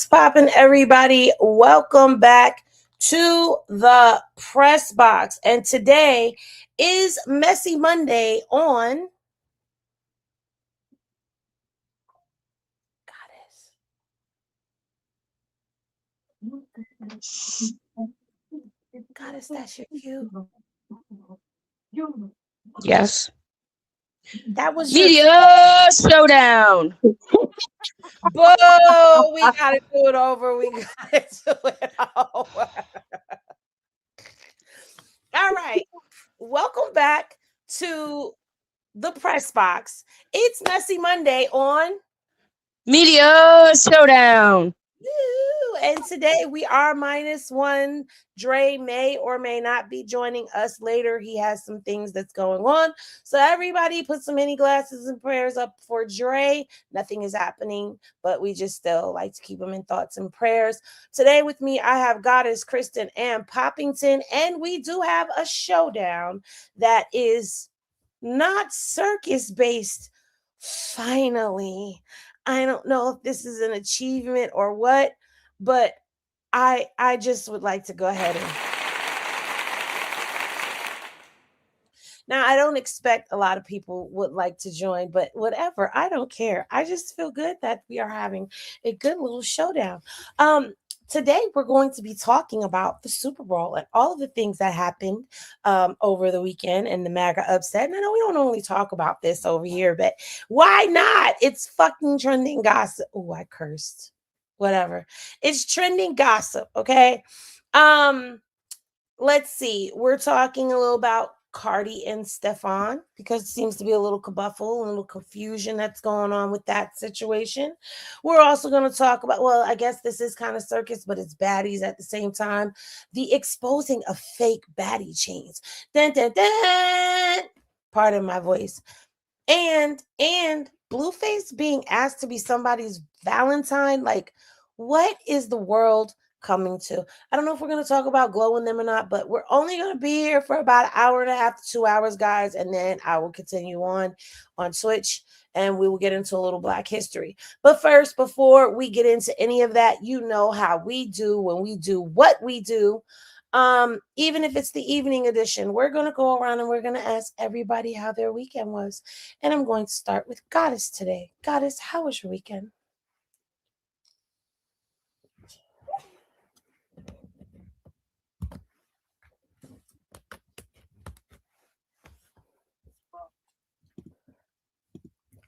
What's poppin', everybody? Welcome back to the Press Box. And today is Messy Monday on Goddess, that's your cue. Yes. That was Media Showdown. Boo! We gotta do it over. We gotta do it over. All right. Welcome back to the Press Box. It's Messy Monday on Media Showdown. And today we are -1. Dre may or may not be joining us later. He has some things that's going on. So everybody put some mini glasses and prayers up for Dre. Nothing is happening, but we just still like to keep him in thoughts and prayers. Today with me, I have Goddess, Kristen, and Poppington. And we do have a showdown that is not circus-based. Finally. I don't know if this is an achievement or what, but I just would like to go ahead and now I don't expect a lot of people would like to join, but whatever, I don't care. I just feel good that we are having a good little showdown. Today we're going to be talking about the Super Bowl and all of the things that happened over the weekend and the MAGA upset. And I know we don't normally talk about this over here, but why not? It's fucking trending gossip. Oh, I cursed. Whatever. It's trending gossip, okay? Let's see. We're talking a little about Cardi and Stefon because it seems to be a little kerfuffle, a little confusion that's going on with that situation. We're also going to talk about, well, I guess this is kind of circus, but it's baddies at the same time. The exposing of fake baddie chains. Dun, dun, dun. Pardon my voice. And Blueface being asked to be somebody's Valentine. Like, what is the world coming to? I don't know if we're going to talk about glowing them or not, but we're only going to be here for about an hour and a half to 2 hours, guys. And then I will continue on Twitch and we will get into a little Black history. But first, before we get into any of that, you know how we do when we do what we do. Even if it's the evening edition, we're going to go around and we're going to ask everybody how their weekend was. And I'm going to start with Goddess today. Goddess, how was your weekend?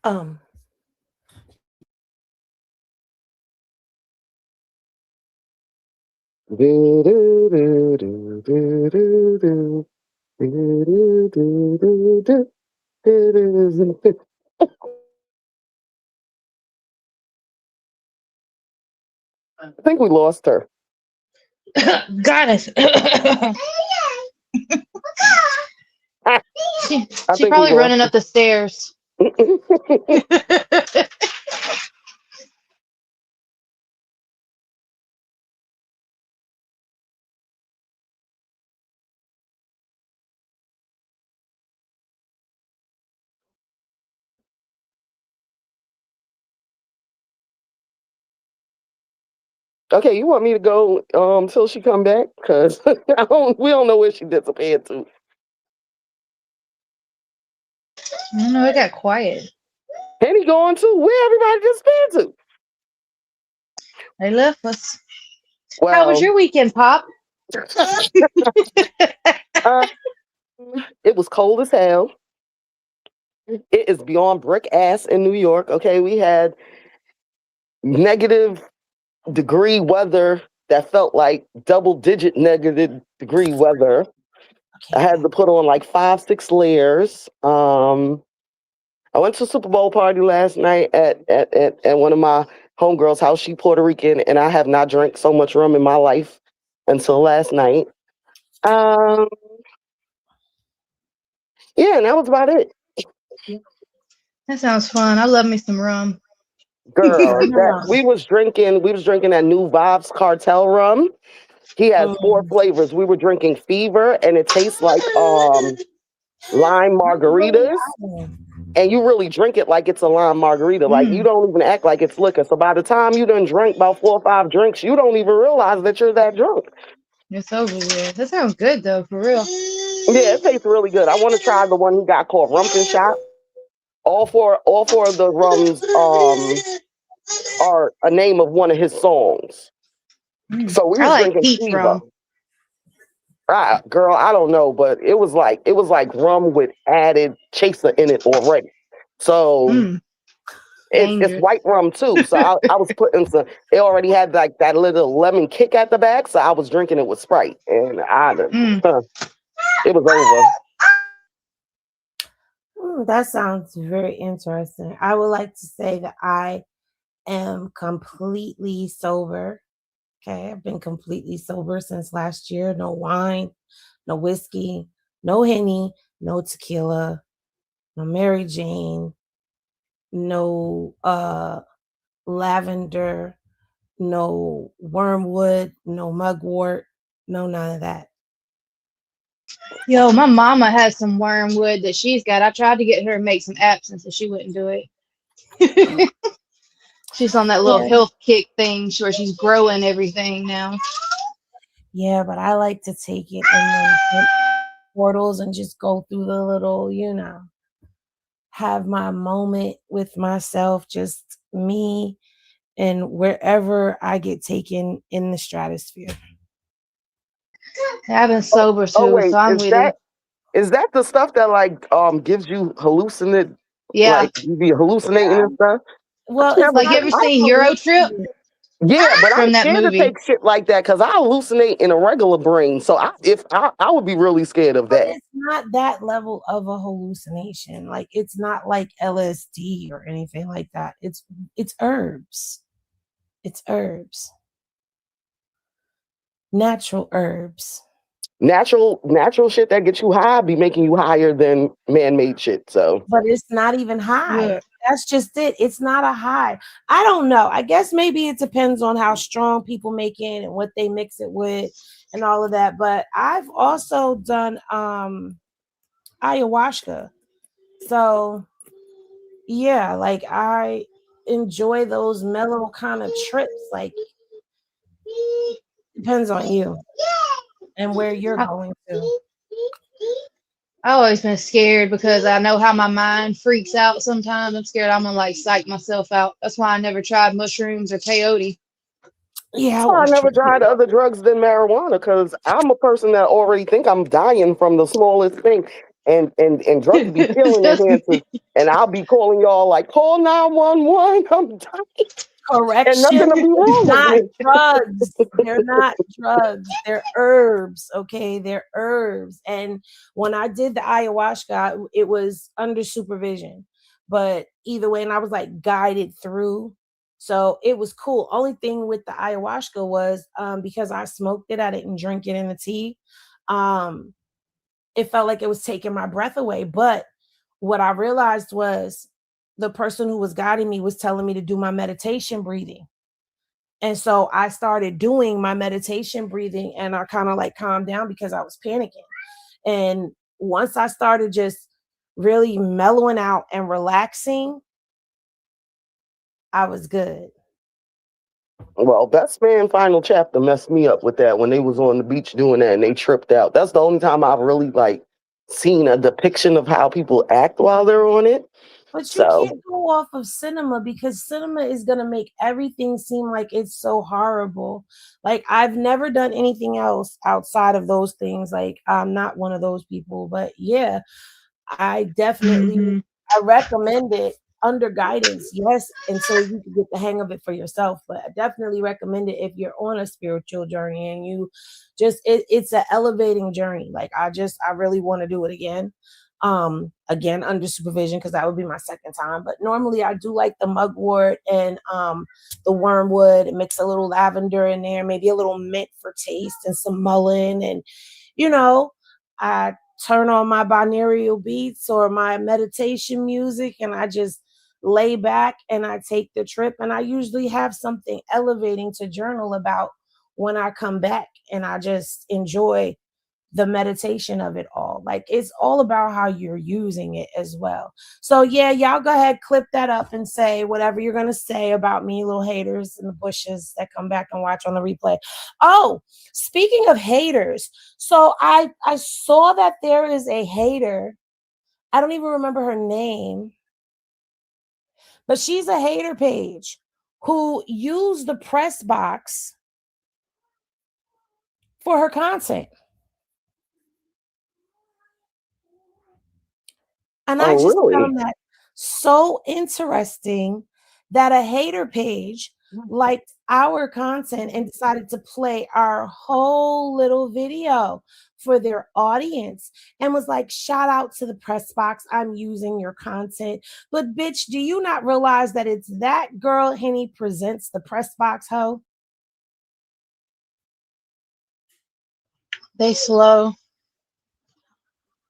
I think we lost her. Goddess. She's probably running up the stairs. Okay, you want me to go till she come back? Because we don't know where she disappeared to. I don't know, it got quiet. Henny going to? Where everybody disappeared to? They left us. Well, how was your weekend, Pop? It was cold as hell. It is beyond brick ass in New York. Okay, we had negative degree weather that felt like double-digit negative degree weather. I had to put on like 5-6 layers. I went to a Super Bowl party last night at one of my homegirls' house. She Puerto Rican, and I have not drank so much rum in my life until last night. Yeah, and that was about it. That sounds fun. I love me some rum. Girl, we was drinking that new Vibes Cartel rum. He has 4 flavors. We were drinking Fever, and it tastes like lime margaritas. and you really drink it like it's a lime margarita. Like you don't even act like it's liquor. So by the time you done drank about 4 or 5 drinks, you don't even realize that you're that drunk. It's over with. That sounds good though, for real. Yeah, it tastes really good. I want to try the one he got called Rumpkin Shot. All four of the rums are a name of one of his songs. So we I was like drinking peach Kiva. rum. Girl, I don't know, but it was like rum with added chaser in it already. So it's Dangerous. white rum too. So I was putting some. It already had like that little lemon kick at the back, so I was drinking it with Sprite, and it was over. That sounds very interesting. I would like to say that I am completely sober. Okay, I've been completely sober since last year. No wine, no whiskey, no Henny, no tequila, no Mary Jane, no lavender, no wormwood, no mugwort, no none of that. Yo, my mama has some wormwood that she's got. I tried to get her to make some absinthe, and she wouldn't do it. She's on that little health kick thing where she's growing everything now. Yeah, but I like to take it in the portals and just go through the little, have my moment with myself, just me, and wherever I get taken in the stratosphere. I've been sober Oh too, wait, so I'm with it. is that the stuff that like gives you hallucinate? Yeah. Like you be hallucinating and stuff. Well, it's Like, you ever seen Euro Trip? Yeah, but I'm From that scared movie. to take shit like that because I hallucinate in a regular brain. So I would be really scared of that. It's not that level of a hallucination. Like it's not like LSD or anything like that. It's herbs. It's herbs. Natural herbs. Natural shit that gets you high be making you higher than man-made shit. So, but it's not even high. Yeah. That's just it. It's not a high. I don't know. I guess maybe it depends on how strong people make it and what they mix it with and all of that. But I've also done ayahuasca. So yeah, like I enjoy those mellow kind of trips. Like depends on you and where you're going to. I've always been scared because I know how my mind freaks out sometimes. I'm scared I'm gonna like psych myself out. That's why I never tried mushrooms or peyote. Yeah, I never tried other drugs than marijuana because I'm a person that already think I'm dying from the smallest thing, and drugs be killing enhancers, and I'll be calling y'all like call 911. I'm dying. Correction. And nothing will be wrong Not with me. drugs. They're not drugs. They're herbs. Okay, they're herbs. And when I did the ayahuasca, it was under supervision. But either way, and I was like guided through. So it was cool. Only thing with the ayahuasca was because I smoked it, I didn't drink it in the tea. It felt like it was taking my breath away. But what I realized was the person who was guiding me was telling me to do my meditation breathing. And so I started doing my meditation breathing and I kind of like calmed down because I was panicking. And once I started just really mellowing out and relaxing, I was good. Well, Best Man Final Chapter messed me up with that when they was on the beach doing that and they tripped out. That's the only time I've really like seen a depiction of how people act while they're on it. But you can't go off of cinema because cinema is going to make everything seem like it's so horrible. Like I've never done anything else outside of those things. Like I'm not one of those people, but yeah, I definitely, I recommend it under guidance. Yes. Until you can get the hang of it for yourself, but I definitely recommend it if you're on a spiritual journey and you just, it's an elevating journey. Like I really want to do it again. Again under supervision because that would be my second time, but normally I do like the mugwort and the wormwood and mix a little lavender in there, maybe a little mint for taste and some mullein, and I turn on my binaural beats or my meditation music and I just lay back and I take the trip, and I usually have something elevating to journal about when I come back, and I just enjoy the meditation of it all. Like, it's all about how you're using it as well. So yeah, y'all go ahead, clip that up and say whatever you're going to say about me, little haters in the bushes that come back and watch on the replay. Oh, speaking of haters, so I saw that there is a hater. I don't even remember her name, but she's a hater page who used the press box for her content. And I just really? found that so interesting that a hater page liked our content and decided to play our whole little video for their audience and was like, shout out to the press box. I'm using your content. But bitch, do you not realize that it's that girl Henny presents the press box hoe? They slow.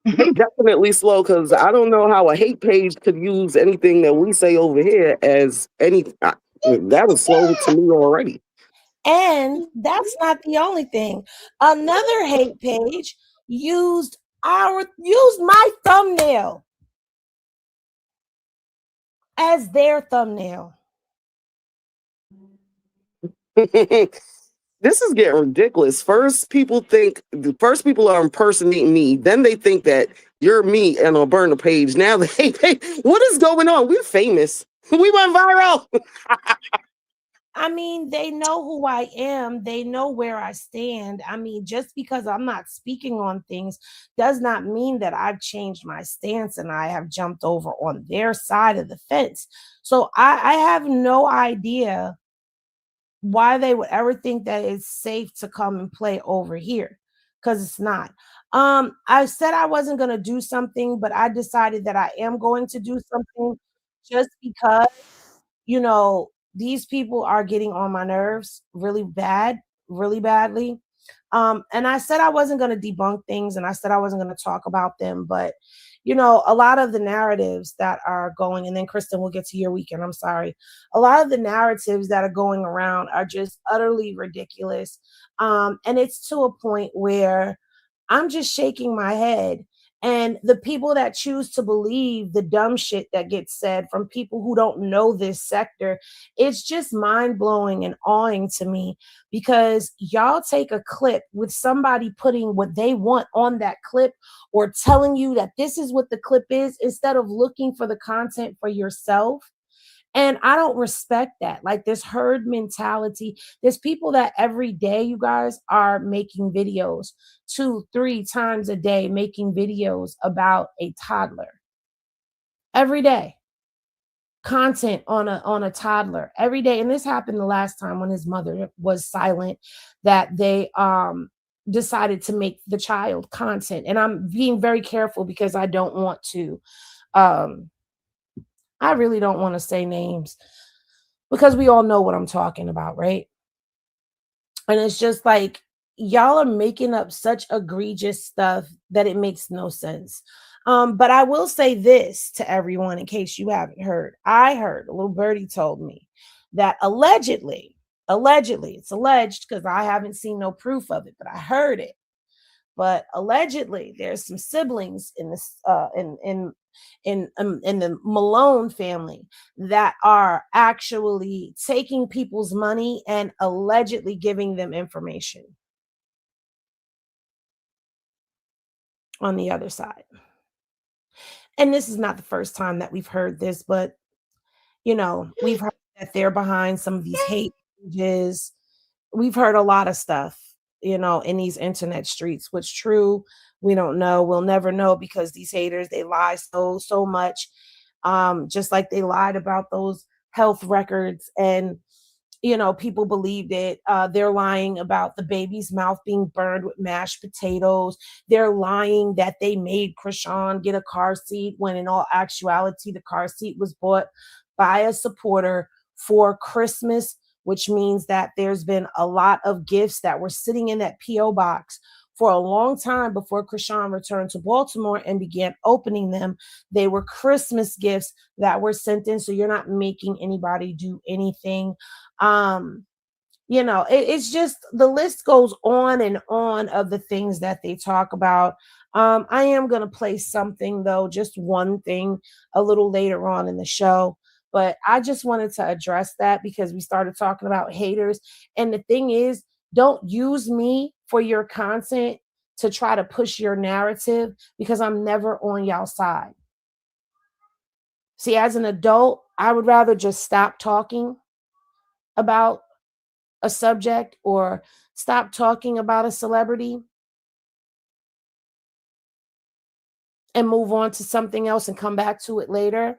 They definitely slow, because I don't know how a hate page could use anything that we say over here as any. That was slow to me already. And that's not the only thing. Another hate page used my thumbnail as their thumbnail. This is getting ridiculous. First people are impersonating me. Then they think that you're me and I'll burn the page. Now they what is going on? We're famous. We went viral. I mean, they know who I am. They know where I stand. I mean, just because I'm not speaking on things does not mean that I've changed my stance and I have jumped over on their side of the fence. So I have no idea why they would ever think that it's safe to come and play over here, because it's not. I said I wasn't going to do something, but I decided that I am going to do something just because, you know, these people are getting on my nerves really badly. And I said I wasn't going to debunk things, and I said I wasn't going to talk about them, but you know, a lot of the narratives that are going, and then Kristen, we'll get to your weekend. I'm sorry. A lot of the narratives that are going around are just utterly ridiculous. And it's to a point where I'm just shaking my head. And the people that choose to believe the dumb shit that gets said from people who don't know this sector, it's just mind blowing and awing to me, because y'all take a clip with somebody putting what they want on that clip or telling you that this is what the clip is instead of looking for the content for yourself. And I don't respect that. Like, this herd mentality. There's people that every day, you guys, are making videos 2-3 times a day, making videos about a toddler. Every day. Content on a toddler every day. And this happened the last time when his mother was silent, that they decided to make the child content. And I'm being very careful because I don't want to I really don't want to say names, because we all know what I'm talking about, right? And it's just like, y'all are making up such egregious stuff that it makes no sense. But I will say this to everyone in case you haven't heard. I heard, a little birdie told me that allegedly, it's alleged because I haven't seen no proof of it, but I heard it. But allegedly, there's some siblings in this in the Malone family that are actually taking people's money and allegedly giving them information on the other side. And this is not the first time that we've heard this, but you know, we've heard that they're behind some of these hate pages. We've heard a lot of stuff, you know, in these internet streets. What's true, we don't know. We'll never know, because these haters, they lie so much. Just like they lied about those health records, and you know, people believed it. They're lying about the baby's mouth being burned with mashed potatoes. They're lying that they made Krishan get a car seat, when in all actuality, the car seat was bought by a supporter for Christmas, which means that there's been a lot of gifts that were sitting in that P.O. box for a long time before Krishan returned to Baltimore and began opening them. They were Christmas gifts that were sent in, so you're not making anybody do anything. It's just the list goes on and on of the things that they talk about. I am going to play something, though, just one thing a little later on in the show. But I just wanted to address that because we started talking about haters. And the thing is, don't use me for your content to try to push your narrative because I'm never on y'all side. See, as an adult, I would rather just stop talking about a subject or stop talking about a celebrity and move on to something else and come back to it later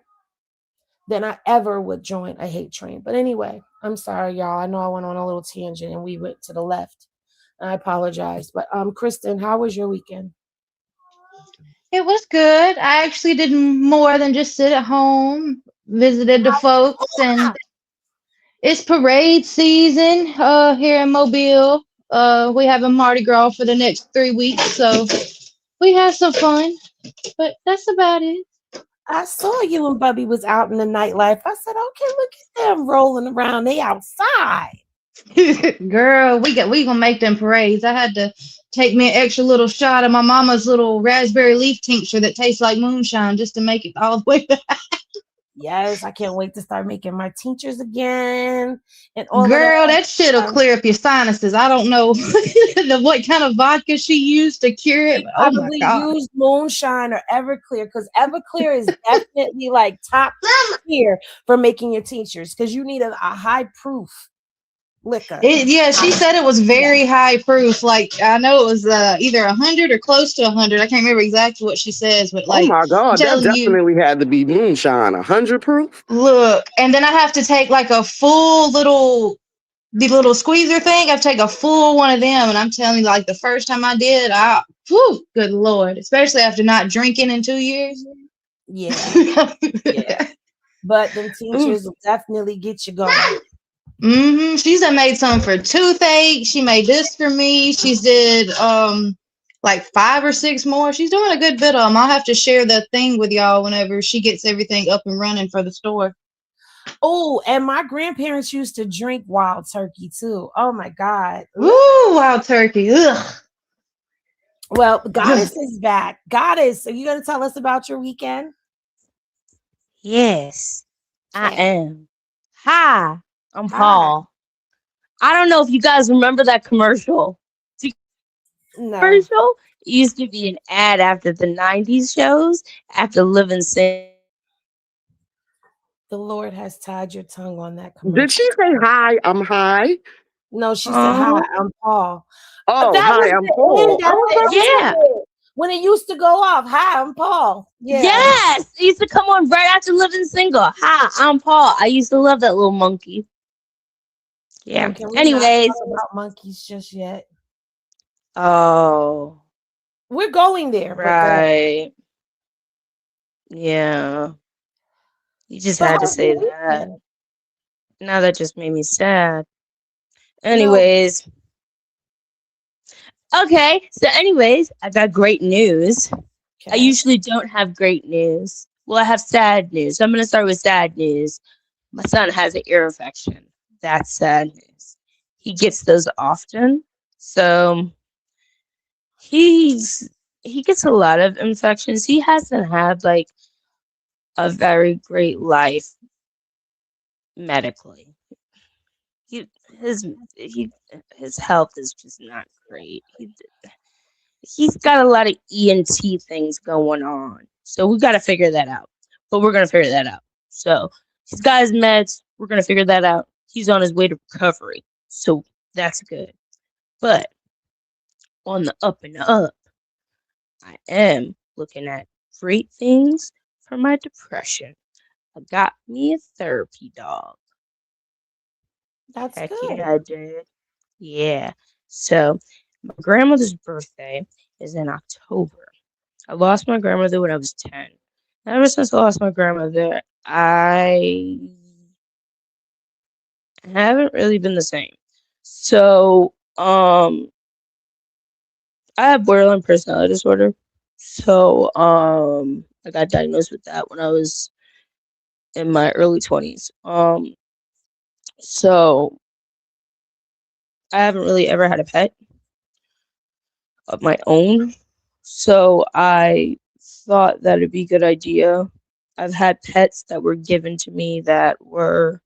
than I ever would join a hate train. But anyway, I'm sorry, y'all. I know I went on a little tangent and we went to the left. I apologize. But Kristen, how was your weekend? It was good. I actually did more than just sit at home, visited the folks, and it's parade season here in Mobile. We have a Mardi Gras for the next 3 weeks, so we had some fun. But that's about it. I saw you and Bubby was out in the nightlife. I said, okay, look at them rolling around. They outside. Girl, we gonna make them parades. I had to take me an extra little shot of my mama's little raspberry leaf tincture that tastes like moonshine just to make it all the way back. Yes, I can't wait to start making my tinctures again and all Girl, of that shit'll clear up your sinuses. I don't know what kind of vodka she used to cure it. But oh my probably god. use moonshine or Everclear because Everclear is definitely like top tier for making your tinctures because you need a high proof liquor. Yeah, she said it was very high proof. Like I know it was either 100 or close to 100. I can't remember exactly what she says, but Oh like my I'm God, that telling you, definitely had to be moonshine, 100 proof. look, and then I have to take like a full the little squeezer thing. I have to take a full one of them, and I'm telling you, like the first time I did, good lord, especially after not drinking in 2 years. Yeah. But them tinctures will definitely get you going. She's done made some for toothache. She made this for me. She's did like 5 or 6 more. She's doing a good bit of them. I'll have to share the thing with y'all whenever she gets everything up and running for the store. Oh, and my grandparents used to drink wild turkey too. Oh my God. Ooh, wild turkey. Ugh. Well, Goddess is back. Goddess, are you going to tell us about your weekend? Yes, I Yeah. am. Hi, I'm Paul. I don't know if you guys remember that commercial. No. Commercial it used to be an ad after the 90s shows, after Living Single. The Lord has tied your tongue on that commercial. Did she say hi? I'm high. No, she said, hi, I'm Paul. Oh, that hi, was I'm the Paul. end of Yeah. when it used to go off. Hi, I'm Paul. Yeah. Yes, it used to come on right after Living Single. Hi, I'm Paul. I used to love that little monkey. Yeah. Can we Anyways. not talk about monkeys just yet? Oh. We're going there. Right. Yeah. You just had to say that. Now that just made me sad. Anyways. Okay. So anyways, I got great news. Okay. I usually don't have great news. Well, I have sad news. So I'm going to start with sad news. My son has an ear infection. That's sad news. He gets those often. So he gets a lot of infections. He hasn't had like a very great life medically. His health is just not great. He's got a lot of ENT things going on. So we got to figure that out. But we're going to figure that out. So he's got his meds. We're going to figure that out. He's on his way to recovery. So that's good. But on the up and up, I am looking at great things for my depression. I got me a therapy dog. That's Heck good. yeah, I did. Yeah. So my grandmother's birthday is in October. I lost my grandmother when I was 10. Ever since I lost my grandmother, I haven't really been the same. So, I have borderline personality disorder. So, I got diagnosed with that when I was in my early 20s. So I haven't really ever had a pet of my own, so I thought that it'd be a good idea. I've had pets that were given to me that were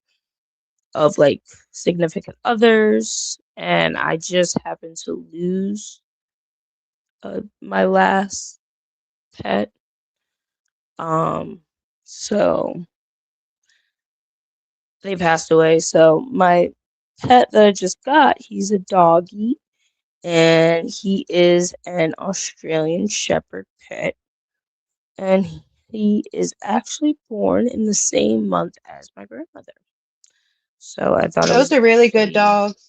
of like significant others, and I just happened to lose my last pet. So they passed away. So my pet that I just got, he's a doggy, and he is an Australian Shepherd pet, and he is actually born in the same month as my grandmother. So I thought it was Those are really good actually- dogs.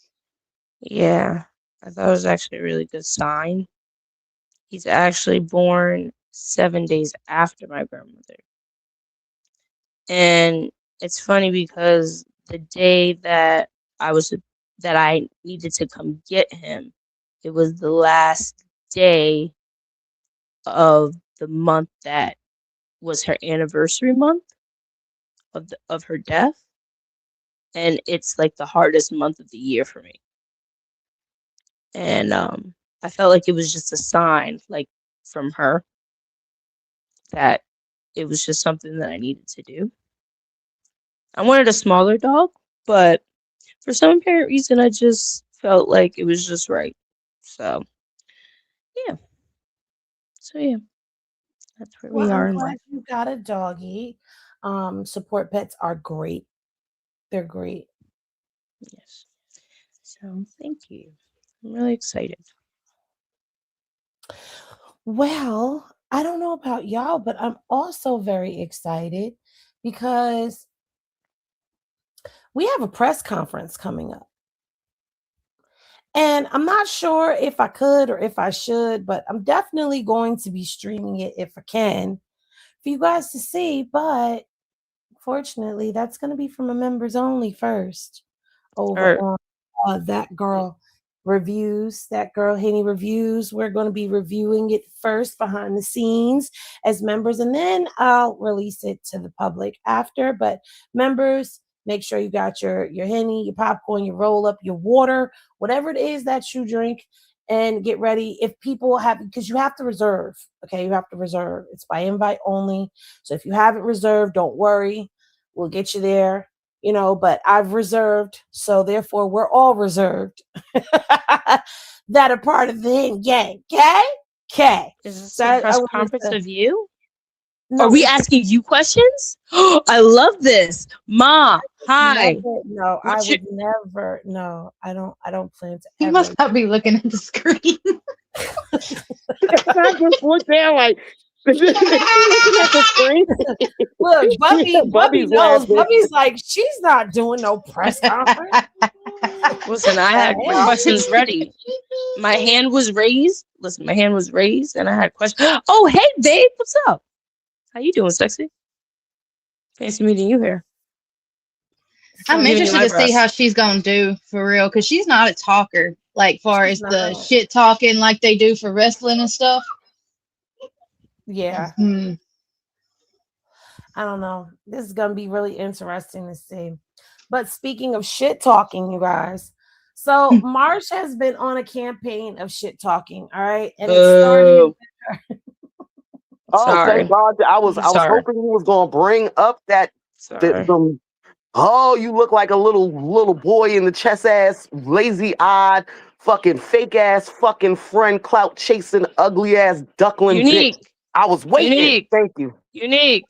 Yeah, I thought it was actually a really good sign. He's actually born 7 days after my grandmother. And it's funny because the day that I needed to come get him, it was the last day of the month that was her anniversary month of her death, and it's like the hardest month of the year for me. And I felt like it was just a sign, like from her, that it was just something that I needed to do. I wanted a smaller dog, but for some apparent reason, I just felt like it was just right. So, yeah. That's where we Well, are I'm in glad life. you got a doggy. Support pets are great. They're great. Yes. So, thank you. I'm really excited. Well, I don't know about y'all, but I'm also very excited because we have a press conference coming up. And I'm not sure if I could or if I should, but I'm definitely going to be streaming it if I can for you guys to see. But fortunately, that's going to be from a members only first over Or on That Girl Reviews, That Girl Henny Reviews. We're going to be reviewing it first behind the scenes as members, and then I'll release it to the public after. But members, make sure you got your Henny, your popcorn, your roll up, your water, whatever it is that you drink, and get ready. If people have, because you have to reserve, okay, you have to reserve. It's by invite only. So if you haven't reserved, don't worry. We'll get you there, but I've reserved. So therefore, we're all reserved that are part of the Hen gang. Okay. is this So a press I wanted conference to- of you? no, Are we it's asking you questions? I love this. Ma, hi. no, I What's your- would never. No, I don't plan to You ever. must not be looking at the screen. I just looked down like, looking at the screen. Look, Bubby Bubby's knows. laughing. Bubby's like, she's not doing no press conference. Listen, I had my hell? questions ready. My hand was raised. Listen, my hand was raised, and I had questions. Oh, hey, babe, what's up? How you doing, sexy? Fancy meeting you here. I'm giving you interested my to see breast. how she's gonna do for real, because she's not a talker. Like far as She's the not. shit talking like they do for wrestling and stuff. Yeah. Hmm. I don't know. This is gonna be really interesting to see. But speaking of shit talking, you guys, so Marsh has been on a campaign of shit talking, all right, and it started. Oh, Sorry. thank God! I was Sorry. hoping he was going to bring up that Sorry. oh, you look like a little boy in the chest ass, lazy eyed, fucking fake ass, fucking friend clout chasing, ugly ass duckling Unique. bitch. I was waiting. Unique. Thank you. Unique.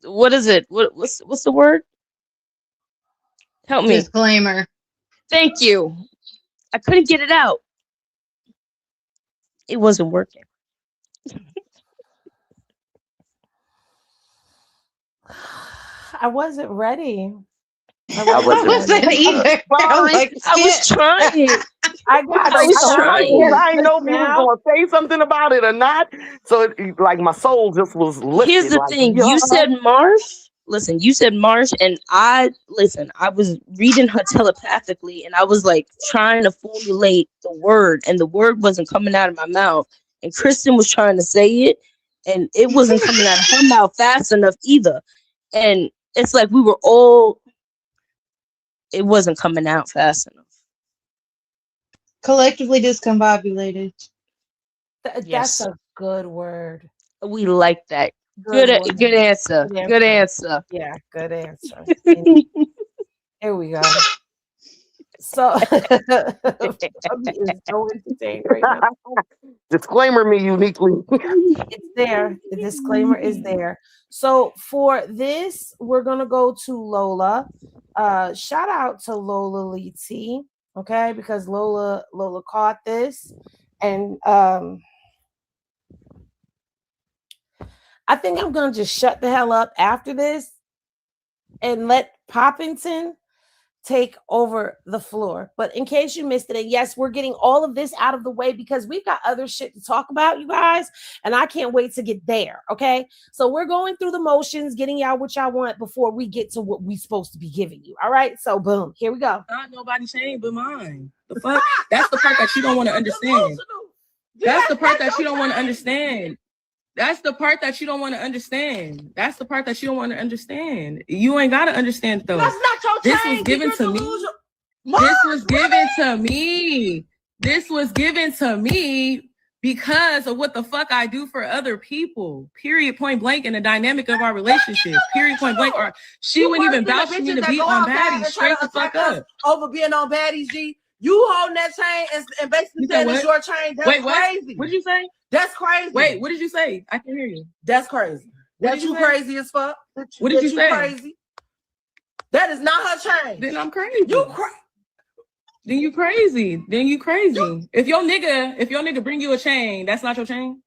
What is it? What's the word? Help me. Disclaimer. Thank you. I couldn't get it out. It wasn't working. I wasn't ready. I wasn't either. I was like, I was trying. I got. I was trying. I didn't know if he was Now- going to say something about it or not. So, like, my soul just was lifted. Here's the like, thing. yeah. You said Marsh. Listen, you said Marsh, and I was reading her telepathically, and I was like trying to formulate the word, and the word wasn't coming out of my mouth. And Kristen was trying to say it, and it wasn't coming out of her mouth fast enough either. And it's like we were all, it wasn't coming out fast enough. Collectively discombobulated. That's Yes. a good word. We like that. Good Good word. good answer. Good answer. Yeah, good answer. Here we go. So Chubby is so entertained right now. Disclaimer me uniquely. It's there. The disclaimer is there. So for this, we're gonna go to Lola. Shout out to Lola Lee T, okay, because Lola caught this, and I think I'm gonna just shut the hell up after this and let Poppington take over the floor. But in case you missed it, and yes, we're getting all of this out of the way because we've got other shit to talk about, you guys, and I can't wait to get there. Okay, so we're going through the motions, getting y'all what y'all want before we get to what we're supposed to be giving you. All right, so boom, here we go. Not nobody's shame but mine. The fuck? That's the part that you don't want to understand. That's the part that you don't want to understand. That's the part that you don't want to understand. That's the part that you don't want to understand. You ain't got to understand though. That's not your This change. was given to me. This was given to me. This was given to me because of what the fuck I do for other people. Period, point blank, in the dynamic of our relationship. Period, point blank. Or she wouldn't even vouch for me to be on Baddies. Straight the fuck up. Over being on Baddies, G. You holding that chain and basically saying it's your chain. That's crazy. What did you say? That's crazy. Wait, what did you say? I can hear you. That's crazy. That's you crazy as fuck. What did you say? Crazy. That is not her chain. Then I'm crazy. You crazy. Then you crazy. Then you crazy. If your nigga bring you a chain, that's not your chain.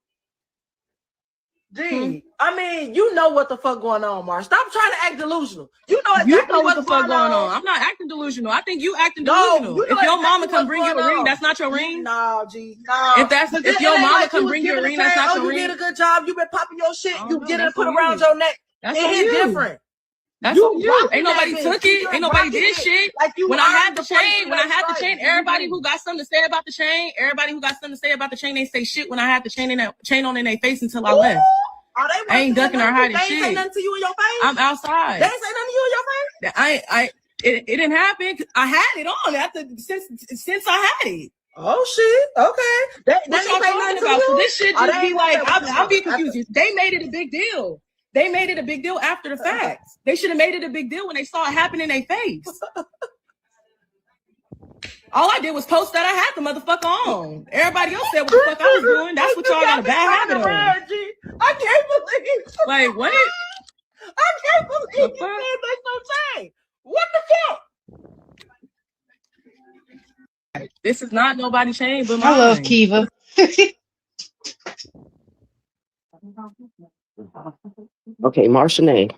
Gee, I mean, you know what the fuck going on, Mar. Stop trying to act delusional. You know exactly you know what the fuck going on. I'm not acting delusional. I think you acting delusional. You know if your exactly mama come bring you a ring, that's not your ring. No, G. No. If your mama come bring you a ring, that's not your ring. You did a good job. You been popping your shit. You get it put around your neck. That's different. That's you. Ain't nobody took it. Ain't nobody did shit. Like you when I had the chain, everybody who got something to say about the chain, they say shit when I had the chain on in their face until I left. I ain't ducking or hiding shit. They ain't say nothing to you in your face. I'm outside. They ain't say nothing to you in your face. It didn't happen. I had it on since I had it. Oh shit. Okay. What y'all talking about? So this shit just be like, I'll be confused. They made it a big deal. They made it a big deal after the fact. They should have made it a big deal when they saw it happen in their face. All I did was post that I had the motherfucker on. Everybody else said what the fuck I was doing. That's what y'all got a bad habit on. I can't believe. Like what? I can't believe you said that's no chain. What the fuck? This is not nobody's chain but mine. I love Kiva. Okay, Marshanae.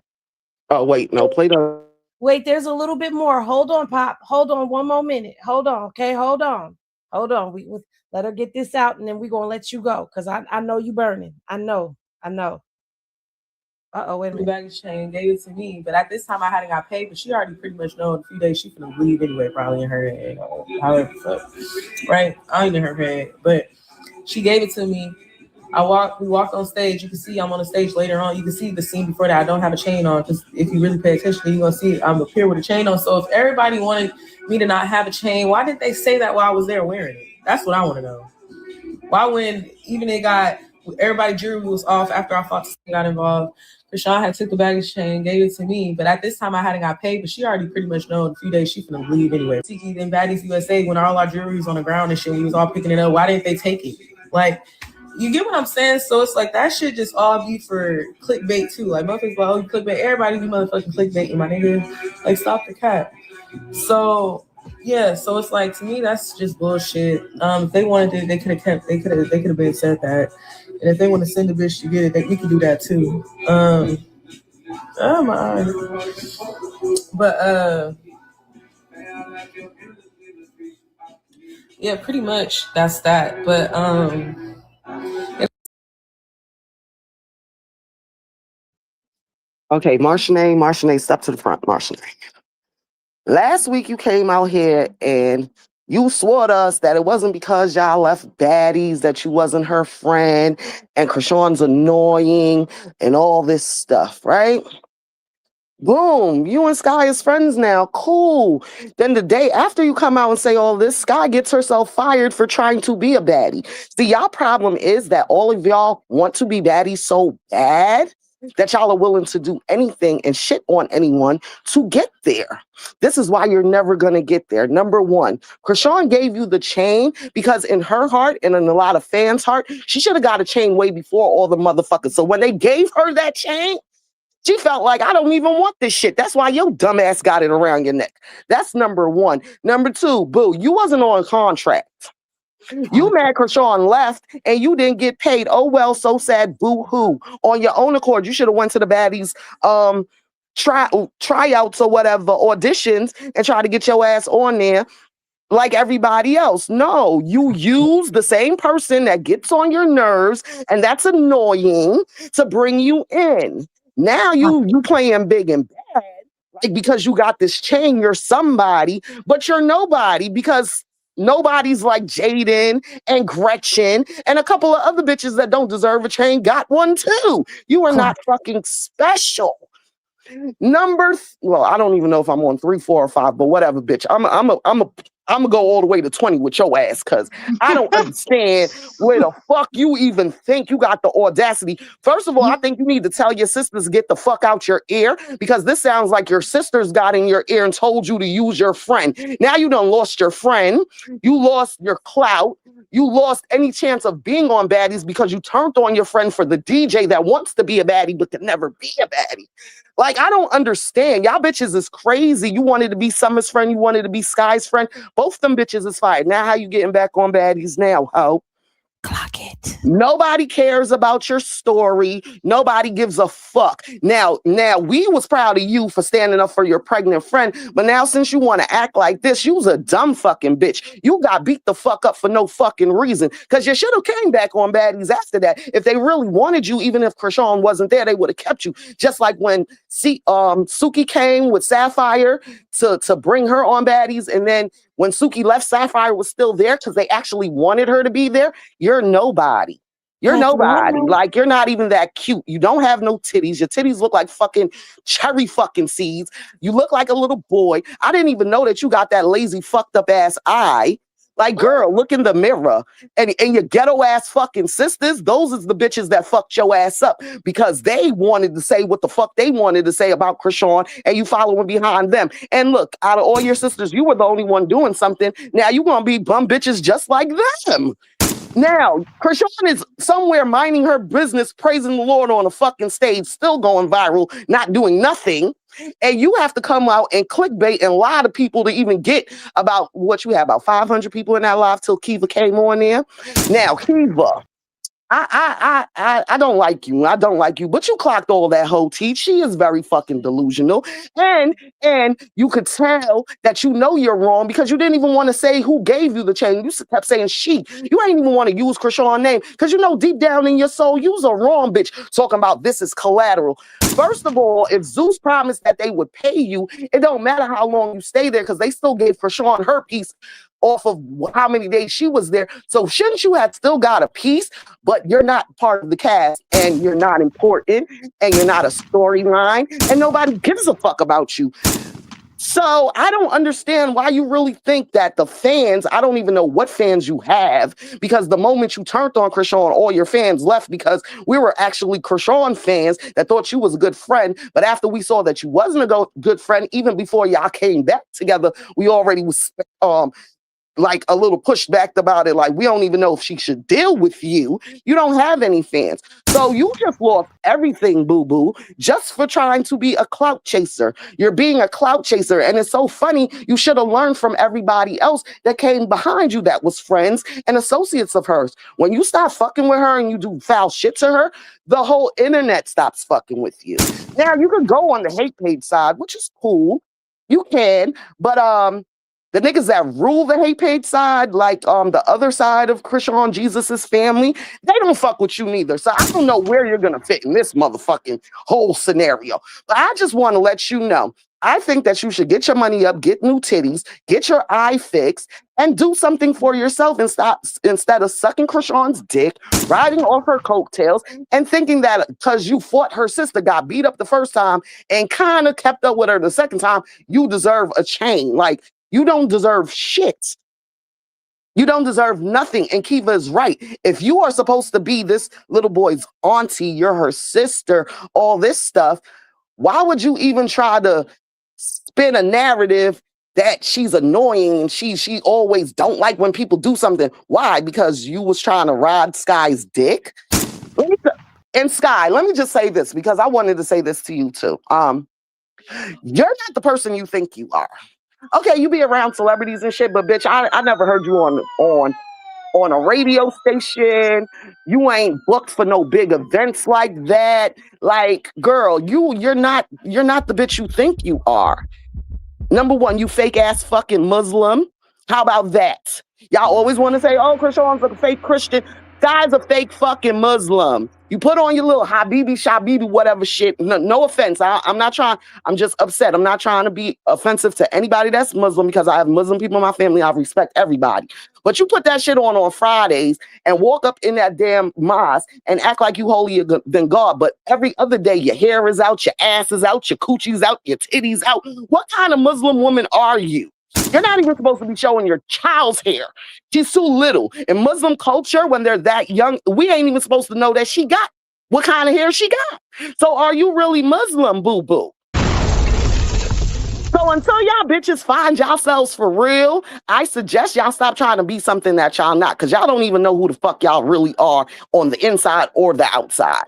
Oh wait, no, play the. Wait, there's a little bit more. Hold on, Pop. Hold on one more minute. Hold on. Okay, hold on. We let her get this out, and then we're gonna let you go because I know you burning. I know. Wait a minute. Baggage chain gave it to me, but at this time I hadn't got paid. But she already pretty much know in a few days she's gonna leave anyway, probably in her head. However, right? I ain't in her head, but she gave it to me. We walked on stage. You can see I'm on the stage later on. You can see the scene before that. I don't have a chain on because if you really pay attention, you're gonna see I'm up here with a chain on. So if everybody wanted me to not have a chain, why didn't they say that while I was there wearing it? That's what I want to know. Why when even everybody jewelry was off after I got involved. Krishan had took the baggage chain, gave it to me, but at this time I hadn't got paid. But she already pretty much know in a few days she's gonna leave anyway. Tiki and Baddies USA, when all our jewelry was on the ground and shit, we was all picking it up. Why didn't they take it? Like. You get what I'm saying? So it's like that shit just all be for clickbait too. Like motherfuckers like, oh, you clickbait. Everybody be motherfucking clickbaiting, my nigga. Like stop the cat. So yeah, so it's like to me that's just bullshit. If they wanted to, they could have been said that. And if they want to send a bitch to get it, we could do that too. Oh my. But yeah, pretty much that's that. But Okay, Marshanae, step to the front, Marshanae. Last week you came out here and you swore to us that it wasn't because y'all left Baddies, that you wasn't her friend, and Krishan's annoying and all this stuff, right? Boom, you and Sky is friends now. Cool. Then the day after you come out and say all this, Sky gets herself fired for trying to be a baddie. See, y'all problem is that all of y'all want to be baddies so bad that y'all are willing to do anything and shit on anyone to get there. This is why you're never going to get there. Number one, Krishan gave you the chain because in her heart and in a lot of fans' heart, she should have got a chain way before all the motherfuckers. So when they gave her that chain, she felt like, I don't even want this shit. That's why your dumb ass got it around your neck. That's number one. Number two, boo, you wasn't on contract. You mad Krishan left and you didn't get paid. Oh, well, so sad, boo-hoo. On your own accord, you should have went to the Baddies tryouts or whatever, auditions, and try to get your ass on there like everybody else. No, you use the same person that gets on your nerves and that's annoying to bring you in. Now you playing big and bad, like because you got this chain, you're somebody, but you're nobody because nobody's like Jaden and Gretchen and a couple of other bitches that don't deserve a chain got one too. You are not fucking special. Well, I don't even know if I'm on 3, 4, or 5, but whatever, bitch. I'm gonna go all the way to 20 with your ass because I don't understand where the fuck you even think you got the audacity. First of all, I think you need to tell your sisters to get the fuck out your ear because this sounds like your sisters got in your ear and told you to use your friend. Now you done lost your friend. You lost your clout. You lost any chance of being on Baddies because you turned on your friend for the DJ that wants to be a baddie but can never be a baddie. Like, I don't understand. Y'all bitches is crazy. You wanted to be Summer's friend. You wanted to be Sky's friend. Both them bitches is fired. Now how you getting back on Baddies now, ho? Clock it. Nobody cares about your story. Nobody gives a fuck. Now, we was proud of you for standing up for your pregnant friend, but now since you want to act like this, you's a dumb fucking bitch. You got beat the fuck up for no fucking reason because you should have came back on Baddies after that. If they really wanted you, even if Krishan wasn't there, they would have kept you. Just like when Suki came with Sapphire to bring her on Baddies, and then when Suki left, Sapphire was still there because they actually wanted her to be there. You're nobody. You're nobody. Like, you're not even that cute. You don't have no titties. Your titties look like fucking cherry fucking seeds. You look like a little boy. I didn't even know that you got that lazy fucked up ass eye. Like, girl, look in the mirror. And your ghetto ass fucking sisters, those is the bitches that fucked your ass up because they wanted to say what the fuck they wanted to say about Krishan and you following behind them. And look, out of all your sisters, you were the only one doing something. Now you gonna be bum bitches just like them. Now, Krishan is somewhere minding her business, praising the Lord on a fucking stage, still going viral, not doing nothing. And you have to come out and clickbait and lie to people to even get about what you had, about 500 people in that live till Kiva came on there. Now, Kiva, I don't like you. I don't like you, but you clocked all that whole tea. She is very fucking delusional. And you could tell that you know you're wrong because you didn't even want to say who gave you the chain. You kept saying she. You ain't even want to use Krishan's name because you know deep down in your soul, you's a wrong bitch talking about this is collateral. First of all, if Zeus promised that they would pay you, it don't matter how long you stay there because they still gave Krishan her piece off of how many days she was there. So shouldn't you have still got a piece, but you're not part of the cast and you're not important and you're not a storyline and nobody gives a fuck about you. So I don't understand why you really think that the fans, I don't even know what fans you have, because the moment you turned on Krishan, all your fans left because we were actually Krishan fans that thought you was a good friend. But after we saw that you wasn't a good friend, even before y'all came back together, we already was like a little pushback about it. Like, we don't even know if she should deal with you. You don't have any fans. So you just lost everything, boo-boo, just for trying to be a clout chaser. You're being a clout chaser. And it's so funny. You should have learned from everybody else that came behind you that was friends and associates of hers. When you stop fucking with her and you do foul shit to her, the whole internet stops fucking with you. Now, you can go on the hate page side, which is cool. You can, but the niggas that rule the hate page side, like the other side of Krishan Jesus's family, they don't fuck with you neither. So I don't know where you're gonna fit in this motherfucking whole scenario. But I just want to let you know, I think that you should get your money up, get new titties, get your eye fixed, and do something for yourself and stop instead of sucking Krishan's dick, riding off her coattails, and thinking that because you fought her sister, got beat up the first time, and kind of kept up with her the second time, you deserve a chain. Like, you don't deserve shit. You don't deserve nothing. And Kiva is right. If you are supposed to be this little boy's auntie, you're her sister, all this stuff, why would you even try to spin a narrative that she's annoying and she always don't like when people do something? Why? Because you was trying to ride Sky's dick? And Sky, let me just say this, because I wanted to say this to you too. You're not the person you think you are. Okay, you be around celebrities and shit, but bitch, I never heard you on a radio station. You ain't booked for no big events like that. Like, girl, you're not the bitch you think you are. Number one, you fake ass fucking Muslim. How about that? Y'all always want to say, oh, Krishan's a fake Christian. Guy's a fake fucking Muslim. You put on your little Habibi, Shabibi, whatever shit. No offense. I'm not trying. I'm just upset. I'm not trying to be offensive to anybody that's Muslim, because I have Muslim people in my family. I respect everybody. But you put that shit on Fridays and walk up in that damn mosque and act like you holier than God. But every other day, your hair is out, your ass is out, your coochie's out, your titties out. What kind of Muslim woman are you? You're not even supposed to be showing your child's hair. She's too little. In Muslim culture, when they're that young, we ain't even supposed to know that she got what kind of hair she got. So are you really Muslim, boo-boo? So until y'all bitches find yourselves for real, I suggest y'all stop trying to be something that y'all not, because y'all don't even know who the fuck y'all really are on the inside or the outside.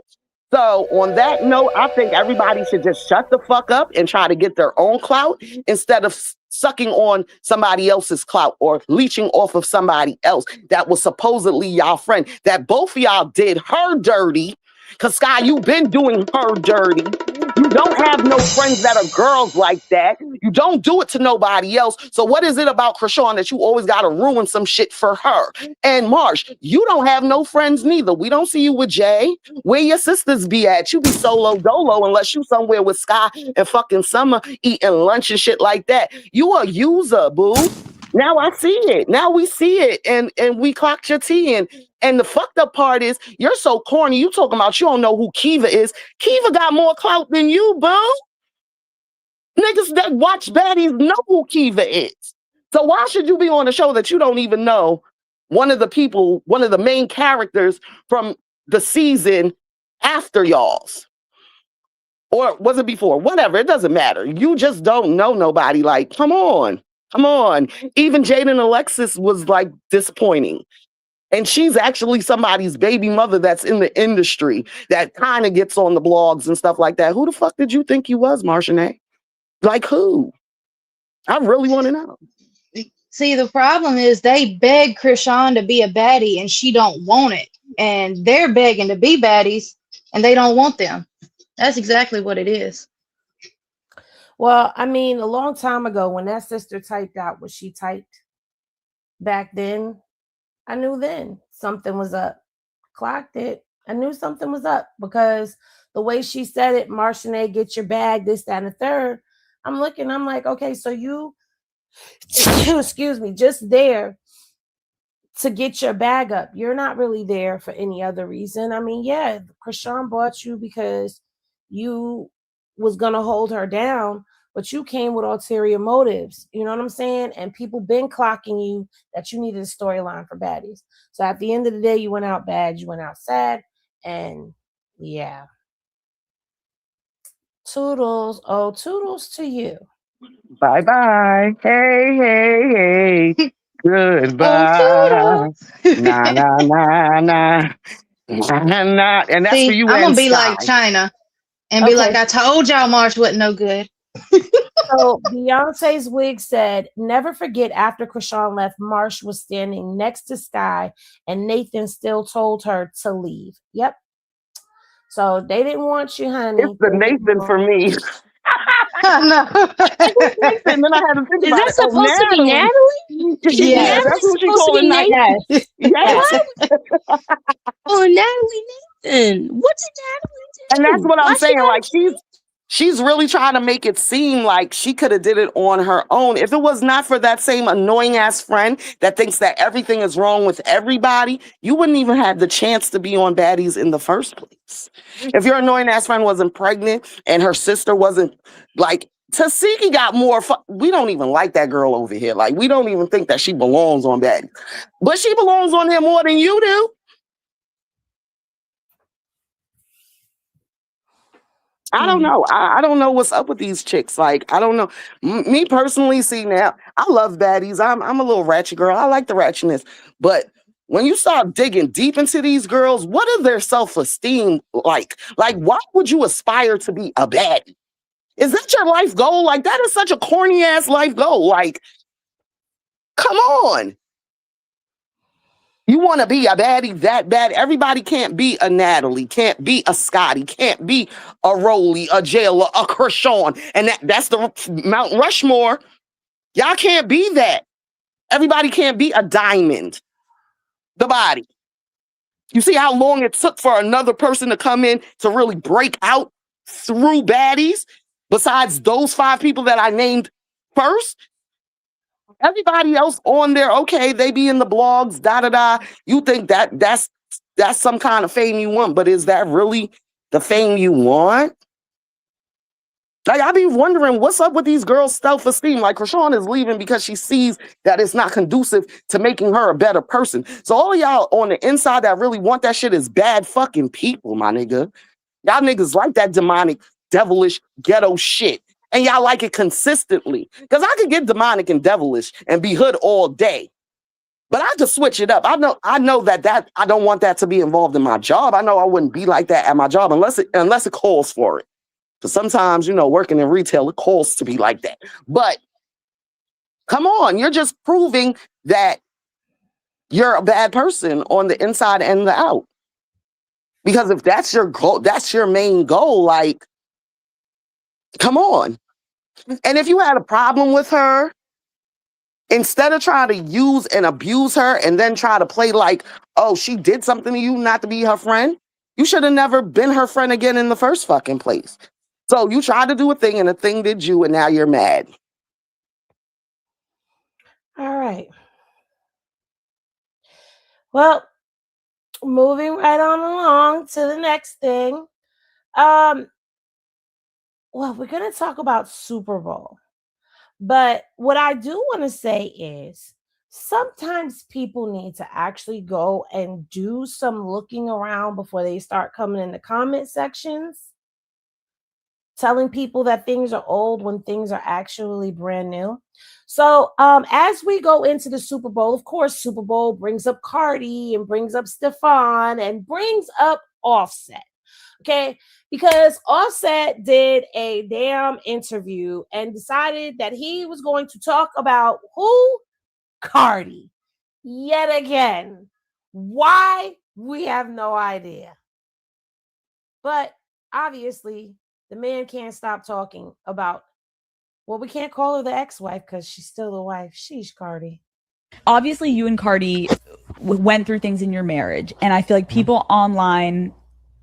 So on that note, I think everybody should just shut the fuck up and try to get their own clout instead of sucking on somebody else's clout or leeching off of somebody else that was supposedly y'all friend, that both of y'all did her dirty. Because Sky, you've been doing her dirty. You don't have no friends that are girls like that. You don't do it to nobody else. So what is it about Krishan that you always got to ruin some shit for her? And Marsh, you don't have no friends neither. We don't see you with Jay. Where your sisters be at? You be solo dolo unless you somewhere with Sky and fucking Summer eating lunch and shit like that. You a user, boo. Now I see it. Now we see it. And we clocked your tea in. And the fucked up part is, you're so corny. You talking about you don't know who Kiva is. Kiva got more clout than you, boo. Niggas that watch Baddies know who Kiva is. So why should you be on a show that you don't even know one of the main characters from the season after y'all's? Or was it before? Whatever, it doesn't matter. You just don't know nobody. Like, come on. Even Jaden Alexis was like disappointing. And she's actually somebody's baby mother that's in the industry that kind of gets on the blogs and stuff like that. Who the fuck did you think you was, Marshanae? Like who? I really want to know. See, the problem is they beg Krishan to be a baddie and she don't want it. And they're begging to be baddies and they don't want them. That's exactly what it is. Well, I mean, a long time ago when that sister typed out what she typed back then, I knew then something was up. Clocked it. I knew something was up because the way she said it, Marshanae, get your bag, this, that, and the third. I'm looking, I'm like, okay, so you, excuse me, just there to get your bag up. You're not really there for any other reason. I mean, yeah, Krishan bought you because you was going to hold her down, but you came with ulterior motives. You know what I'm saying? And people been clocking you that you needed a storyline for Baddies. So at the end of the day, you went out bad, you went out sad, and yeah. Toodles. Oh, toodles to you. Bye-bye. Hey. Goodbye. Oh, Nah. Nah. And that's See, for you. I'm and gonna be Sky. like China and be like, I told y'all Marsh wasn't no good. So Beyonce's wig said, never forget after Krishan left, Marsh was standing next to Sky and Nathan still told her to leave. Yep. So they didn't want you, honey. It's the Nathan for me. No. Nathan, then I had to think Is about that it. supposed to be Natalie? Yeah, that's what she called it. Yes. Yes. Oh, Natalie Nathan. What did Natalie do? And that's what I'm saying. Like She's really trying to make it seem like she could have did it on her own. If it was not for that same annoying ass friend that thinks that everything is wrong with everybody, you wouldn't even have the chance to be on Baddies in the first place. If your annoying ass friend wasn't pregnant and her sister wasn't like, Tasiki got more we don't even like that girl over here. Like, we don't even think that she belongs on Baddies. But she belongs on him more than you do. I don't know. I don't know what's up with these chicks. Like, I don't know. Me personally, see now, I love Baddies. I'm a little ratchet girl. I like the ratchetness. But when you start digging deep into these girls, what is their self-esteem like? Like, why would you aspire to be a baddie? Is that your life goal? Like, that is such a corny ass life goal. Like, come on. You want to be a baddie that bad? Everybody can't be a Natalie, can't be a Scotty, can't be a Rolly, a Jayla, a Krishan. And that's the Mount Rushmore. Y'all can't be that. Everybody can't be a Diamond. The Body. You see how long it took for another person to come in to really break out through Baddies? Besides those 5 people that I named first? Everybody else on there, okay, they be in the blogs, da-da-da. You think that's some kind of fame you want, but is that really the fame you want? Like, I be wondering what's up with these girls' self-esteem. Like, Krishan is leaving because she sees that it's not conducive to making her a better person. So all of y'all on the inside that really want that shit is bad fucking people, my nigga. Y'all niggas like that demonic, devilish, ghetto shit. And y'all like it consistently. Because I could get demonic and devilish and be hood all day. But I just switch it up. I know that I don't want that to be involved in my job. I know I wouldn't be like that at my job unless it calls for it. Because sometimes, working in retail, it calls to be like that. But come on, you're just proving that you're a bad person on the inside and the out. Because if that's your goal, that's your main goal, like, come on. And if you had a problem with her, instead of trying to use and abuse her and then try to play like, oh, she did something to you not to be her friend, you should have never been her friend again in the first fucking place. So you tried to do a thing and a thing did you, and now you're mad. All right. Well, moving right on along to the next thing. Well, we're going to talk about Super Bowl. But what I do want to say is sometimes people need to actually go and do some looking around before they start coming in the comment sections, telling people that things are old when things are actually brand new. So as we go into the Super Bowl, of course, Super Bowl brings up Cardi and brings up Stefon and brings up Offset. Okay, because Offset did a damn interview and decided that he was going to talk about who? Cardi. Yet again. Why? We have no idea. But obviously, the man can't stop talking about, well, we can't call her the ex-wife because she's still the wife. Sheesh, Cardi. Obviously, you and Cardi went through things in your marriage, and I feel like people online,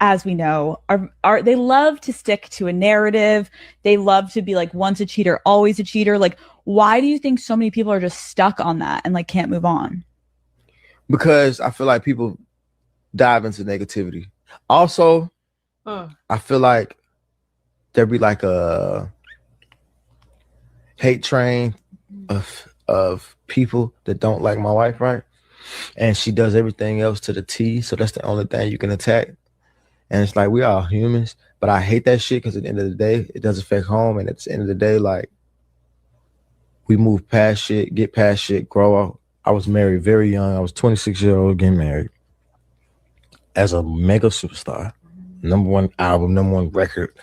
as we know, are they love to stick to a narrative. They love to be like, once a cheater, always a cheater. Like, why do you think so many people are just stuck on that and like can't move on? Because I feel like people dive into negativity. Also, I feel like there'd be like a hate train of people that don't like my wife, right? And she does everything else to the T, so that's the only thing you can attack. And it's like, we are humans, but I hate that shit because at the end of the day, it does affect home. And at the end of the day, like, we move past shit, get past shit, grow up. I was married very young. I was 26 years old getting married as a mega superstar. #1 album, #1 record,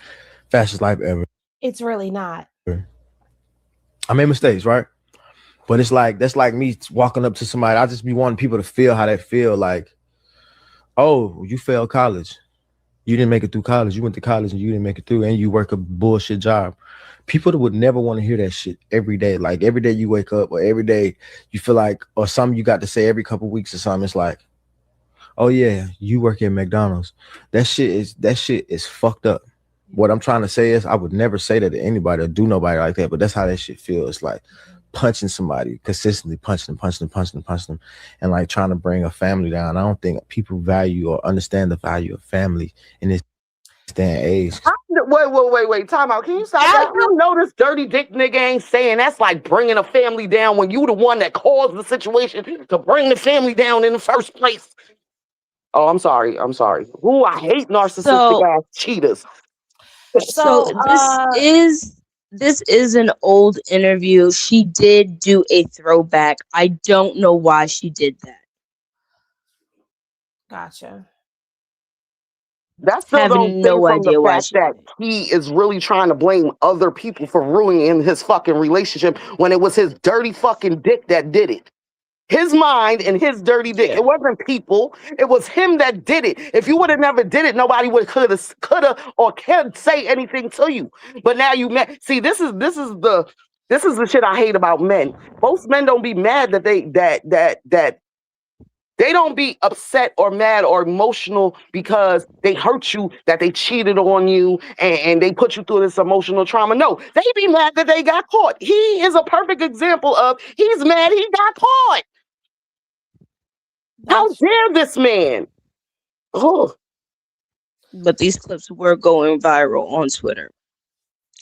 fastest life ever. It's really not. I made mistakes, right? But it's like, that's like me walking up to somebody. I just be wanting people to feel how they feel. Like, oh, you failed college. You didn't make it through college. You went to college and you didn't make it through, and you work a bullshit job. People that would never want to hear that shit every day. Like, every day you wake up, or every day you feel like, or something you got to say every couple of weeks or something. It's like, oh yeah, you work at McDonald's. That shit is fucked up. what I'm trying to say is I would never say that to anybody or do nobody like that, but that's how that shit feels. It's like punching somebody, consistently punching them, and like trying to bring a family down. I don't think people value or understand the value of family in this day and age. Wait. Time out. Can you stop that? I know this dirty dick nigga ain't saying that's like bringing a family down when you the one that caused the situation to bring the family down in the first place. Oh, I'm sorry. Ooh, I hate narcissistic ass cheaters. So this is an old interview. She did do a throwback. I don't know why she did that. Gotcha. That still don't stem from the fact that he is really trying to blame other people for ruining his fucking relationship when it was his dirty fucking dick that did it. His mind and his dirty dick. It wasn't people. It was him that did it. If you would have never did it, nobody coulda or can say anything to you. But now you see. This is the shit I hate about men. Most men don't be mad that they don't be upset or mad or emotional because they hurt you, that they cheated on you, and they put you through this emotional trauma. No, they be mad that they got caught. He is a perfect example of he's mad he got caught. How dare this man? Oh. But these clips were going viral on Twitter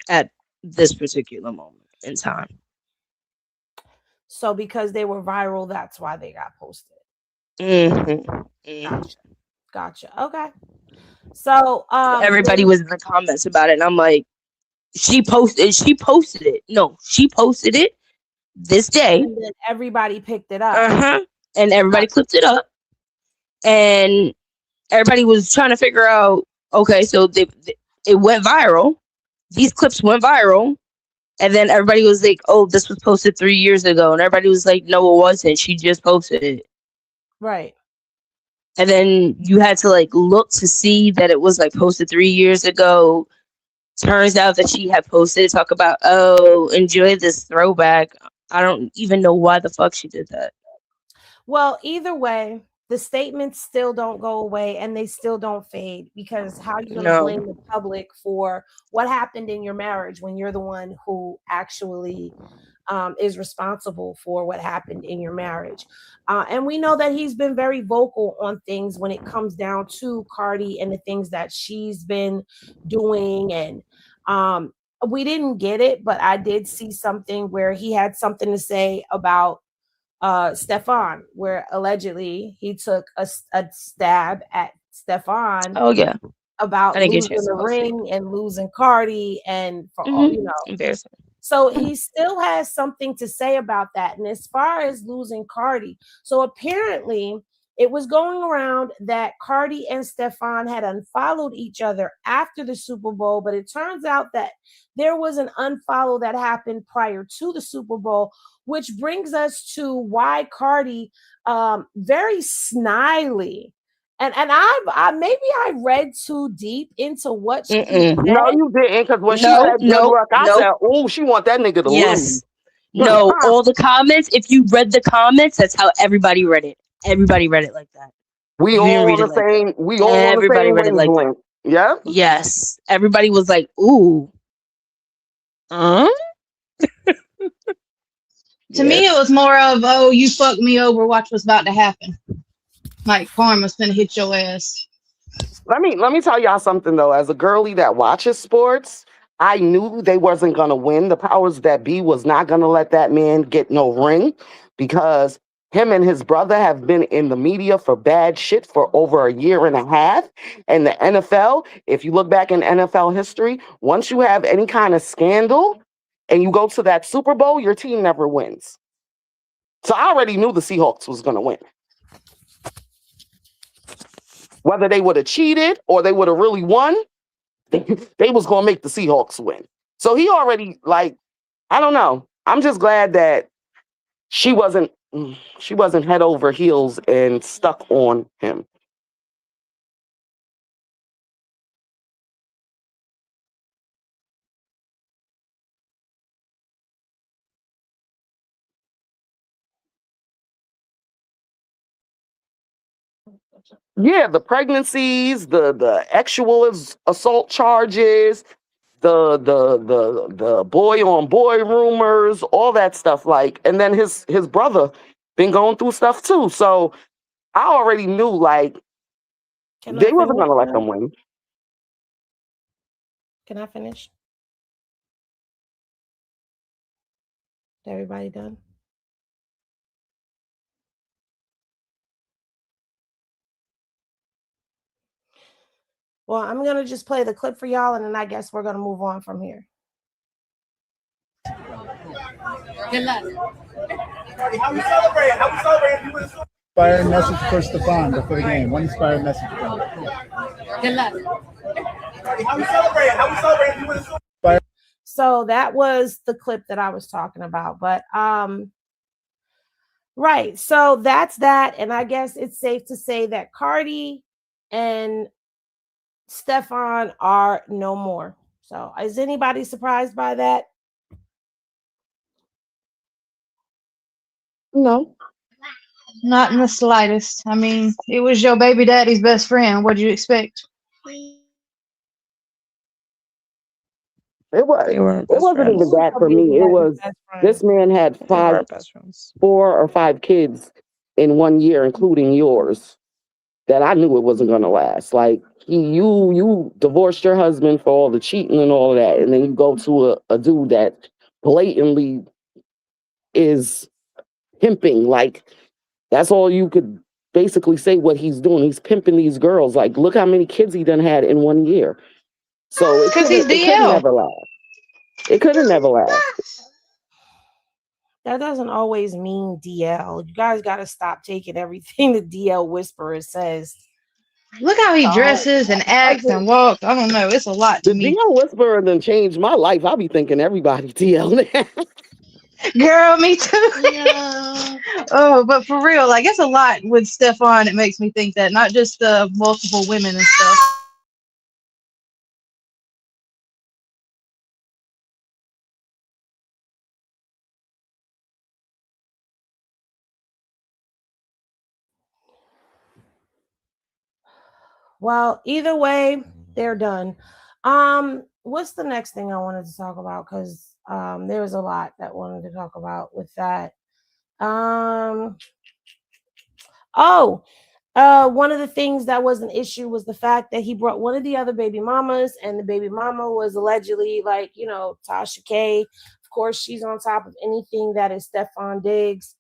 at this particular moment in time. So because they were viral, that's why they got posted. Gotcha. Okay. So everybody was in the comments about it, and I'm like, she posted it. No, she posted it this day. And then everybody picked it up. And everybody clipped it up. And everybody was trying to figure out, okay, so it went viral. These clips went viral. And then everybody was like, oh, this was posted 3 years ago. And everybody was like, no, it wasn't. She just posted it. Right. And then you had to like look to see that it was like posted 3 years ago. Turns out that she had posted, talk about, oh, enjoy this throwback. I don't even know why the fuck she did that. Well, either way, the statements still don't go away and they still don't fade, because how are you going to blame the public for what happened in your marriage when you're the one who actually is responsible for what happened in your marriage? And we know that he's been very vocal on things when it comes down to Cardi and the things that she's been doing. And we didn't get it, but I did see something where he had something to say about Stefon, where allegedly he took a stab at Stefon. Oh yeah, about losing the ring and losing Cardi, and for all embarrassing. So he still has something to say about that. And as far as losing Cardi, so apparently it was going around that Cardi and Stefon had unfollowed each other after the Super Bowl, but it turns out that there was an unfollow that happened prior to the Super Bowl, which brings us to why Cardi very snidely. And I maybe I read too deep into what she said. No, you didn't, because when she said good luck, I said, oh, she want that nigga to lose. No, all the comments, if you read the comments, that's how everybody read it. Everybody read it like that. We all on the same wavelength. Yeah? Yes. Everybody was like, ooh. To me, it was more of, oh, you fucked me over, watch what's about to happen. Like karma's gonna hit your ass. Let me tell y'all something though. As a girly that watches sports, I knew they wasn't gonna win. The powers that be was not gonna let that man get no ring, because him and his brother have been in the media for bad shit for over a year and a half. And the NFL, if you look back in NFL history, once you have any kind of scandal and you go to that Super Bowl, your team never wins. So I already knew the Seahawks was gonna win. Whether they would have cheated or they would have really won, they was going to make the Seahawks win. So he already, like, I don't know. I'm just glad that she wasn't head over heels and stuck on him. Yeah, the pregnancies, the sexual assault charges, the boy on boy rumors, all that stuff. Like, and then his brother been going through stuff too. So I already knew like they wasn't gonna let them win. Can I finish? Everybody done? Well, I'm gonna just play the clip for y'all, and then I guess we're gonna move on from here. Good luck. How we celebrate? How we celebrate? Inspiring message for Stefon before the game. One inspiring message for him. Good luck. How we celebrate? How we celebrate? So that was the clip that I was talking about, but right. So that's that, and I guess it's safe to say that Cardi and Stefon are no more. So is anybody surprised by that? No. Not in the slightest. I mean, it was your baby daddy's best friend. What did you expect? It wasn't even that for me. It was this man had 4 or 5 kids in 1 year, including yours, that I knew it wasn't gonna last. Like you divorced your husband for all the cheating and all of that, and then you go to a dude that blatantly is pimping. Like that's all you could basically say what he's doing. He's pimping these girls. Like look how many kids he done had in 1 year. So it couldn't never last. It couldn't never last. That doesn't always mean DL. You guys got to stop taking everything the DL whisperer says. Look how he dresses and acts and walks. I don't know. It's a lot to me. The DL whisperer done changed my life. I be thinking everybody DL now. Girl, me too. Yeah. Oh, but for real, like it's a lot with Stefon. It makes me think that, not just the multiple women and stuff. Well, either way, they're done. What's the next thing I wanted to talk about? Because there was a lot that I wanted to talk about with that. One of the things that was an issue was the fact that he brought one of the other baby mamas, and the baby mama was allegedly like, Tasha K. Of course, she's on top of anything that is Stefon Diggs.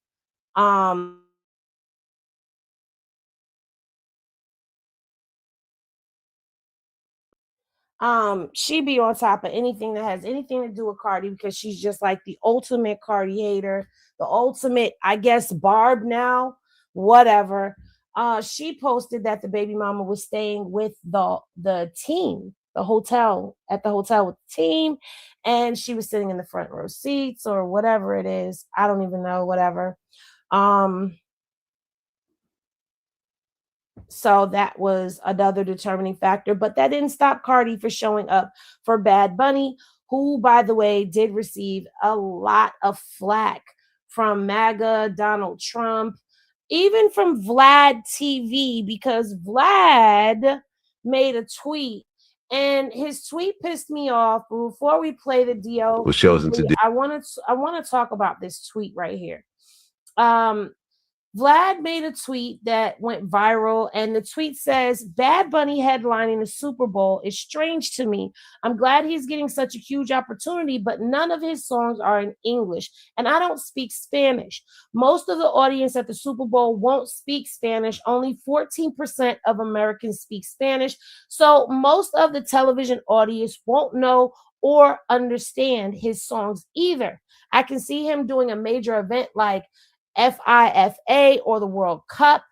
She be on top of anything that has anything to do with Cardi, because she's just like the ultimate Cardi hater, the ultimate, I guess, Barb now, whatever. She posted that the baby mama was staying with the team, the hotel with the team, and she was sitting in the front row seats or whatever it is. I don't even know, whatever. So that was another determining factor, but that didn't stop Cardi for showing up for Bad Bunny, who, by the way, did receive a lot of flack from MAGA, Donald Trump, even from Vlad TV, because Vlad made a tweet, and his tweet pissed me off. Before we play the deal, I want to talk about this tweet right here. Vlad made a tweet that went viral, and the tweet says, "Bad Bunny headlining the Super Bowl is strange to me. I'm glad he's getting such a huge opportunity, but none of his songs are in English, and I don't speak Spanish. Most of the audience at the Super Bowl won't speak Spanish. Only 14% of Americans speak Spanish, so most of the television audience won't know or understand his songs either. I can see him doing a major event like FIFA or the World Cup,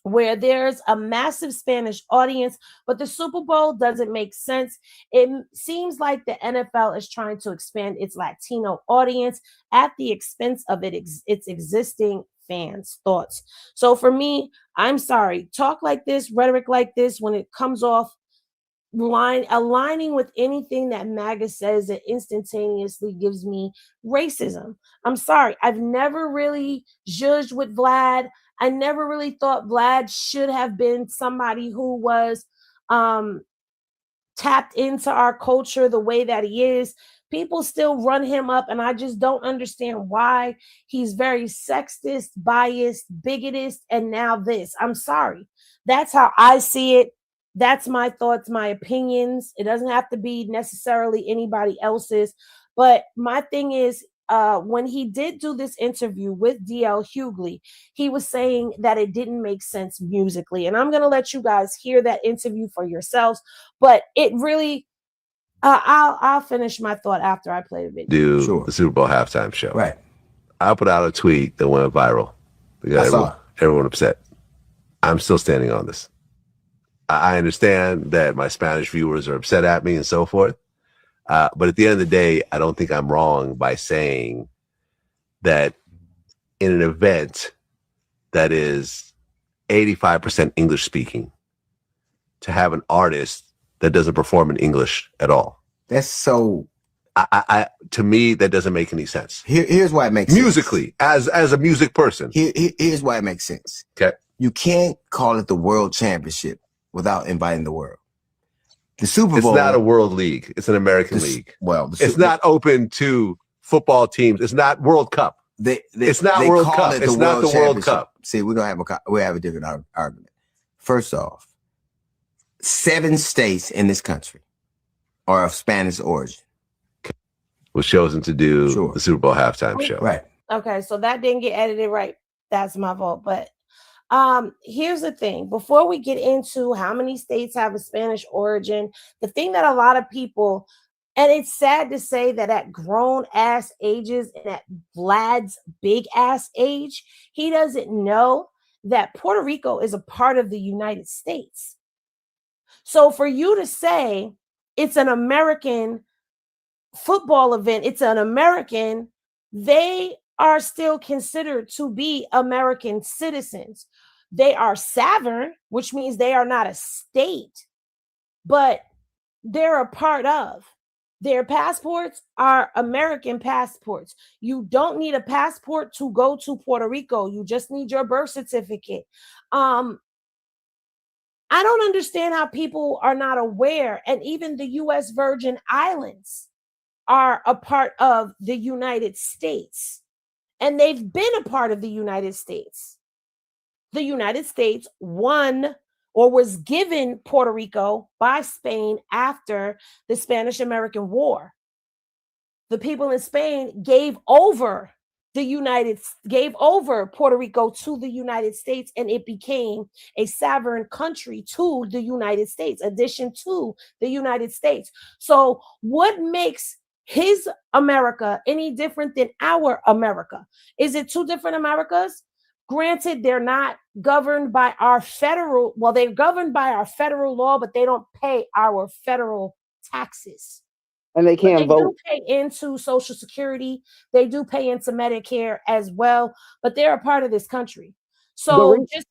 where there's a massive Spanish audience, but the Super Bowl doesn't make sense. It seems like the NFL is trying to expand its Latino audience at the expense of its existing fans' thoughts." So for me, I'm sorry, talk like this, rhetoric like this, when it comes off aligning with anything that MAGA says that instantaneously gives me racism. I'm sorry. I've never really judged with Vlad. I never really thought Vlad should have been somebody who was tapped into our culture the way that he is. People still run him up, and I just don't understand why. He's very sexist, biased, bigoted, and now this. I'm sorry. That's how I see it. That's my thoughts, my opinions. It doesn't have to be necessarily anybody else's. But my thing is, when he did do this interview with DL Hughley, he was saying that it didn't make sense musically. And I'm going to let you guys hear that interview for yourselves. But it really, I'll finish my thought after I play the video. The Super Bowl halftime show. Right. I put out a tweet that went viral. Because everyone upset. I'm still standing on this. I understand that my Spanish viewers are upset at me and so forth. But at the end of the day, I don't think I'm wrong by saying that in an event that is 85% English speaking, to have an artist that doesn't perform in English at all. That's so. To me, that doesn't make any sense. Here's why it makes musically, sense. as a music person. Here's why it makes sense. Okay. You can't call it the World Championship without inviting the world. The Super Bowl. It's not a world league. It's an American league. Well, it's not open to football teams. It's not World Cup. It's not World Cup. It's not the World Cup. See, we have a different argument. First off, 7 states in this country are of Spanish origin. Was chosen to do the Super Bowl halftime show. Right. Okay, so that didn't get edited right. That's my fault. But here's the thing. Before we get into how many states have a Spanish origin, the thing that a lot of people, and it's sad to say that at grown ass ages and at Vlad's big ass age, he doesn't know that Puerto Rico is a part of the United States. So for you to say it's an American football event, it's an American, they are still considered to be American citizens. They are sovereign, which means they are not a state, but they're a part of. Their passports are American passports. You don't need a passport to go to Puerto Rico. You just need your birth certificate. I don't understand how people are not aware, and even the U.S. Virgin Islands are a part of the United States, and they've been a part of the United States. The United States won or was given Puerto Rico by Spain after the Spanish-American War. The people in Spain gave over Puerto Rico to the United States, and it became a sovereign country to the United States, addition to the United States. So what makes his America any different than our America? Is it two different Americas? Granted, they're not governed by our federal, well, they're governed by our federal law, but they don't pay our federal taxes. And they can't vote. They do pay into Social Security. They do pay into Medicare as well, but they're a part of this country. So just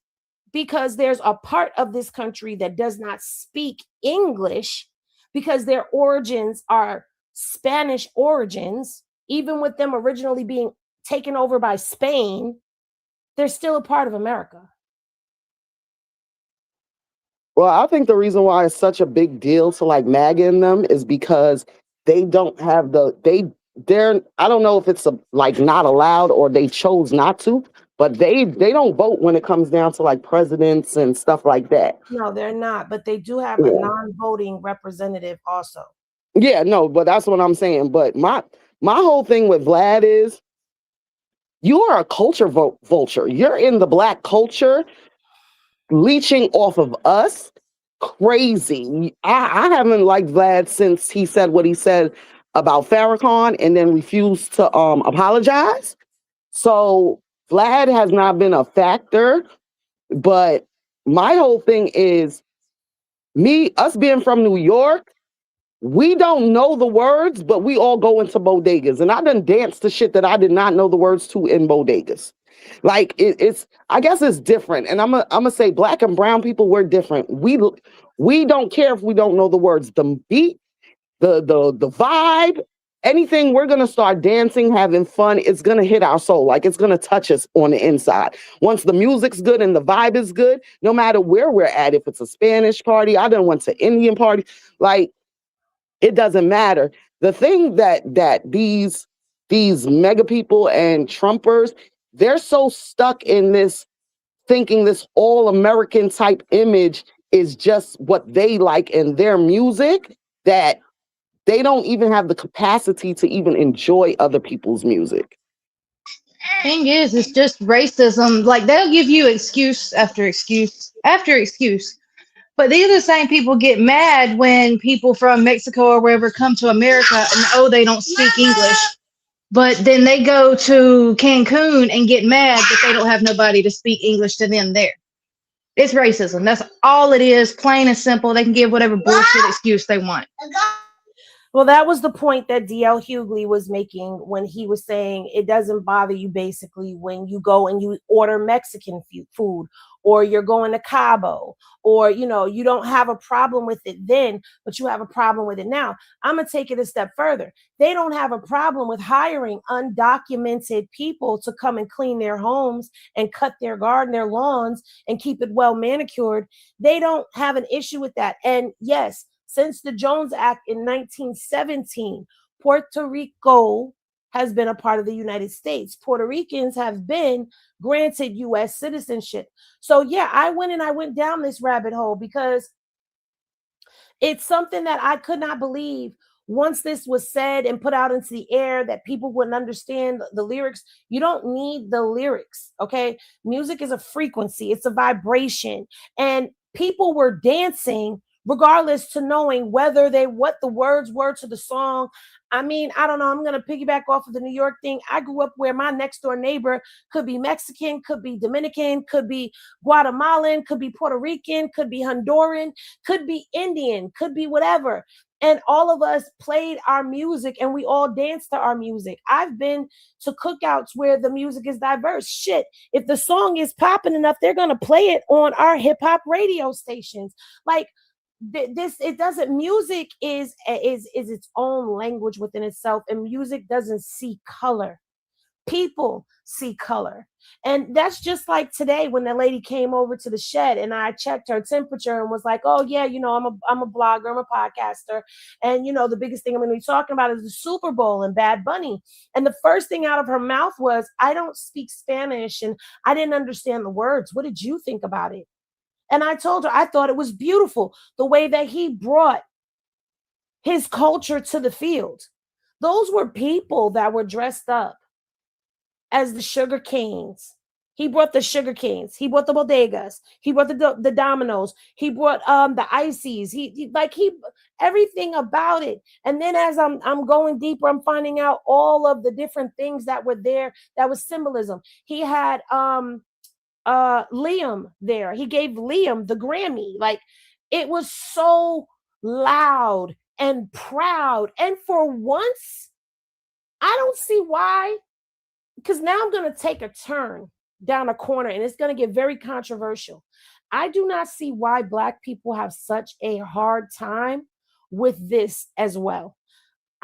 because there's a part of this country that does not speak English, because their origins are Spanish origins, even with them originally being taken over by Spain, they're still a part of America. Well, I think the reason why it's such a big deal to like MAGA in them is because they don't have they're I don't know if it's like not allowed or they chose not to, but they don't vote when it comes down to like presidents and stuff like that. No, they're not, but they do have a non-voting representative also. Yeah, no, but that's what I'm saying. But my whole thing with Vlad is you are a culture vulture. You're in the Black culture, leeching off of us. Crazy. I haven't liked Vlad since he said what he said about Farrakhan and then refused to apologize. So Vlad has not been a factor. But my whole thing is us being from New York, we don't know the words, but we all go into bodegas. And I done danced to shit that I did not know the words to in bodegas. Like it's, I guess it's different. And I'm gonna say black and brown people, we're different. We don't care if we don't know the words. The beat, the vibe, anything, we're gonna start dancing, having fun. It's gonna hit our soul. Like it's gonna touch us on the inside. Once the music's good and the vibe is good, no matter where we're at, if it's a Spanish party, I done went to Indian party, like it doesn't matter. The thing that these mega people and Trumpers, they're so stuck in this thinking this all American type image is just what they like in their music, that they don't even have the capacity to even enjoy other people's music. Thing is, it's just racism. Like they'll give you excuse after excuse after excuse. But these are the same people get mad when people from Mexico or wherever come to America and they don't speak English. But then they go to Cancun and get mad that they don't have nobody to speak English to them there. It's racism. That's all it is, plain and simple. They can give whatever bullshit excuse they want. Well, that was the point that D.L. Hughley was making when he was saying it doesn't bother you basically when you go and you order Mexican food, or you're going to Cabo, or, you know, you don't have a problem with it then, but you have a problem with it now. I'm going to take it a step further. They don't have a problem with hiring undocumented people to come and clean their homes and cut their garden, their lawns, and keep it well manicured. They don't have an issue with that. And yes, since the Jones Act in 1917, Puerto Rico has been a part of the United States. Puerto Ricans have been granted U.S. citizenship. So yeah, I went down this rabbit hole because it's something that I could not believe once this was said and put out into the air, that people wouldn't understand the lyrics. You don't need the lyrics, okay? Music is a frequency, it's a vibration. And people were dancing regardless to knowing what the words were to the song. I mean, I don't know. I'm going to piggyback off of the New York thing. I grew up where my next door neighbor could be Mexican, could be Dominican, could be Guatemalan, could be Puerto Rican, could be Honduran, could be Indian, could be whatever. And all of us played our music and we all danced to our music. I've been to cookouts where the music is diverse. Shit, if the song is popping enough, they're going to play it on our hip hop radio stations. Like, music is its own language within itself, and music doesn't see color. People see color. And that's just like today when the lady came over to the shed and I checked her temperature and was like, oh yeah, you know, I'm a blogger, I'm a podcaster, and you know, the biggest thing I'm going to be talking about is the Super Bowl and Bad Bunny. And the first thing out of her mouth was, I don't speak Spanish and I didn't understand the words. What did you think about it? And I told her I thought it was beautiful, the way that he brought his culture to the field. Those were people that were dressed up as the sugar canes. He brought the sugar canes. He brought the bodegas. He brought the dominoes. He brought the ices. He everything about it. And then as I'm going deeper, I'm finding out all of the different things that were there. That was symbolism. He had Liam there. He gave Liam the Grammy. Like, it was so loud and proud. And for once, I don't see why, because now I'm going to take a turn down a corner and it's going to get very controversial. I do not see why Black people have such a hard time with this as well.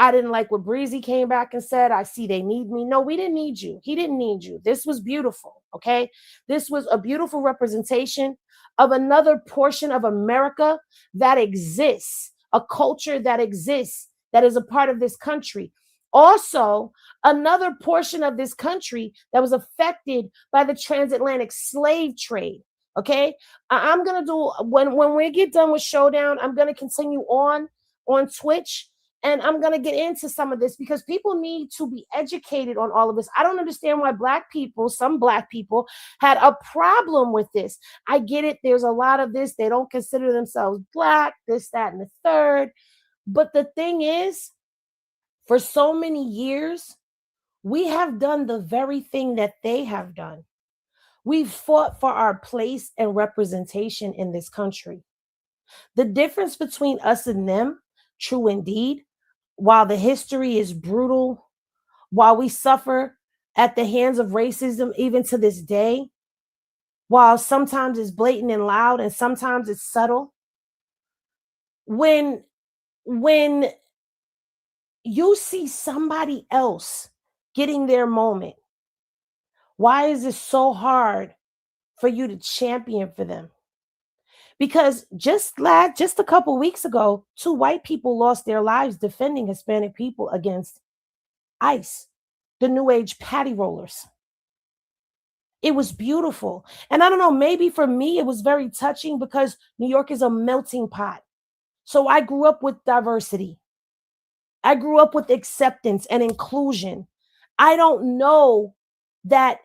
I didn't like what Breezy came back and said. I see they need me. No, we didn't need you. He didn't need you. This was beautiful, okay? This was a beautiful representation of another portion of America that exists, a culture that exists, that is a part of this country. Also, another portion of this country that was affected by the transatlantic slave trade, okay? I'm going to do, when we get done with Showdown, I'm going to continue on Twitch. And I'm going to get into some of this because people need to be educated on all of this. I don't understand why some Black people had a problem with this. I get it. There's a lot of this. They don't consider themselves Black, this, that, and the third. But the thing is, for so many years, we have done the very thing that they have done. We've fought for our place and representation in this country. The difference between us and them, true indeed, while the history is brutal, while we suffer at the hands of racism even to this day, while sometimes it's blatant and loud and sometimes it's subtle. When you see somebody else getting their moment, why is it so hard for you to champion for them? Because just a couple weeks ago, 2 white people lost their lives defending Hispanic people against ICE, the new age patty rollers. It was beautiful. And I don't know, maybe for me, it was very touching because New York is a melting pot. So I grew up with diversity. I grew up with acceptance and inclusion. I don't know that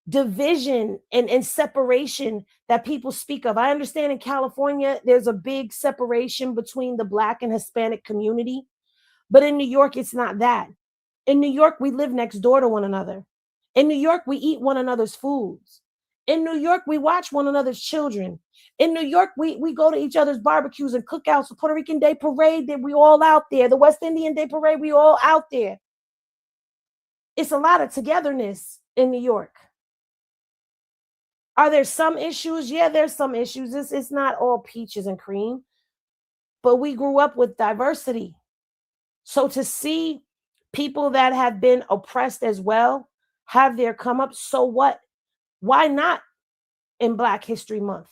division and separation that people speak of. I understand in California, there's a big separation between the Black and Hispanic community, but in New York, it's not that. In New York, we live next door to one another. In New York, we eat one another's foods. In New York, we watch one another's children. In New York, we go to each other's barbecues and cookouts. The Puerto Rican Day Parade, that we all out there. The West Indian Day Parade, we all out there. It's a lot of togetherness in New York. Are there some issues? Yeah, there's some issues. It's not all peaches and cream, but we grew up with diversity. So to see people that have been oppressed as well have their come up, so what? Why not in Black History Month?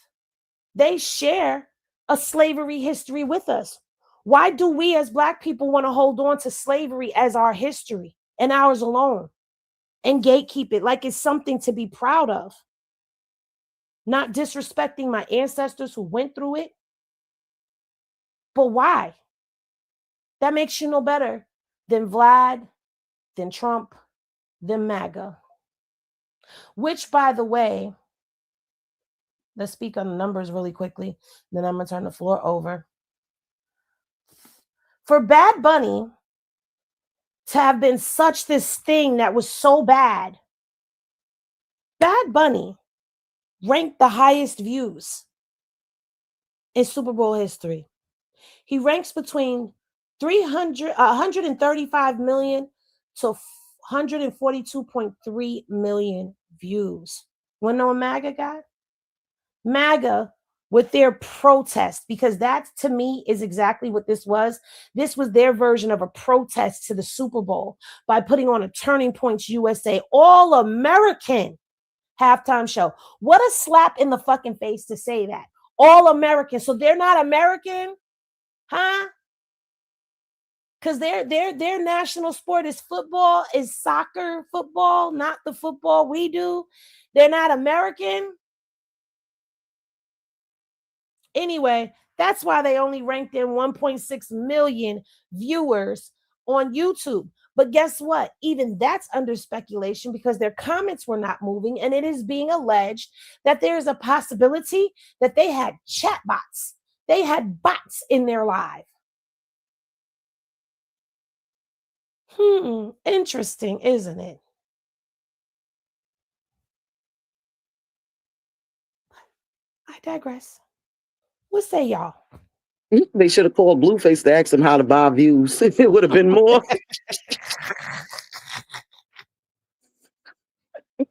They share a slavery history with us. Why do we as Black people want to hold on to slavery as our history and ours alone and gatekeep it like it's something to be proud of? Not disrespecting my ancestors who went through it. But why? That makes you no better than Vlad, than Trump, than MAGA. Which, by the way, let's speak on the numbers really quickly. Then I'm going to turn the floor over. For Bad Bunny to have been such this thing that was so bad, Bad Bunny ranked the highest views in Super Bowl history. He ranks between 135 million to 142.3 million views. Want to know what MAGA got? MAGA with their protest, because that to me is exactly what this was. This was their version of a protest to the Super Bowl by putting on a Turning Points USA All-American halftime show. What a slap in the fucking face to say that. All American. So they're not American? Huh? Because their national sport is football, is soccer football, not the football we do. They're not American. Anyway, that's why they only ranked in 1.6 million viewers on YouTube. But guess what? Even that's under speculation because their comments were not moving, and it is being alleged that there is a possibility that they had chat bots. They had bots in their live. Interesting, isn't it? I digress. What say y'all? They should have called Blueface to ask him how to buy views. It would have been more.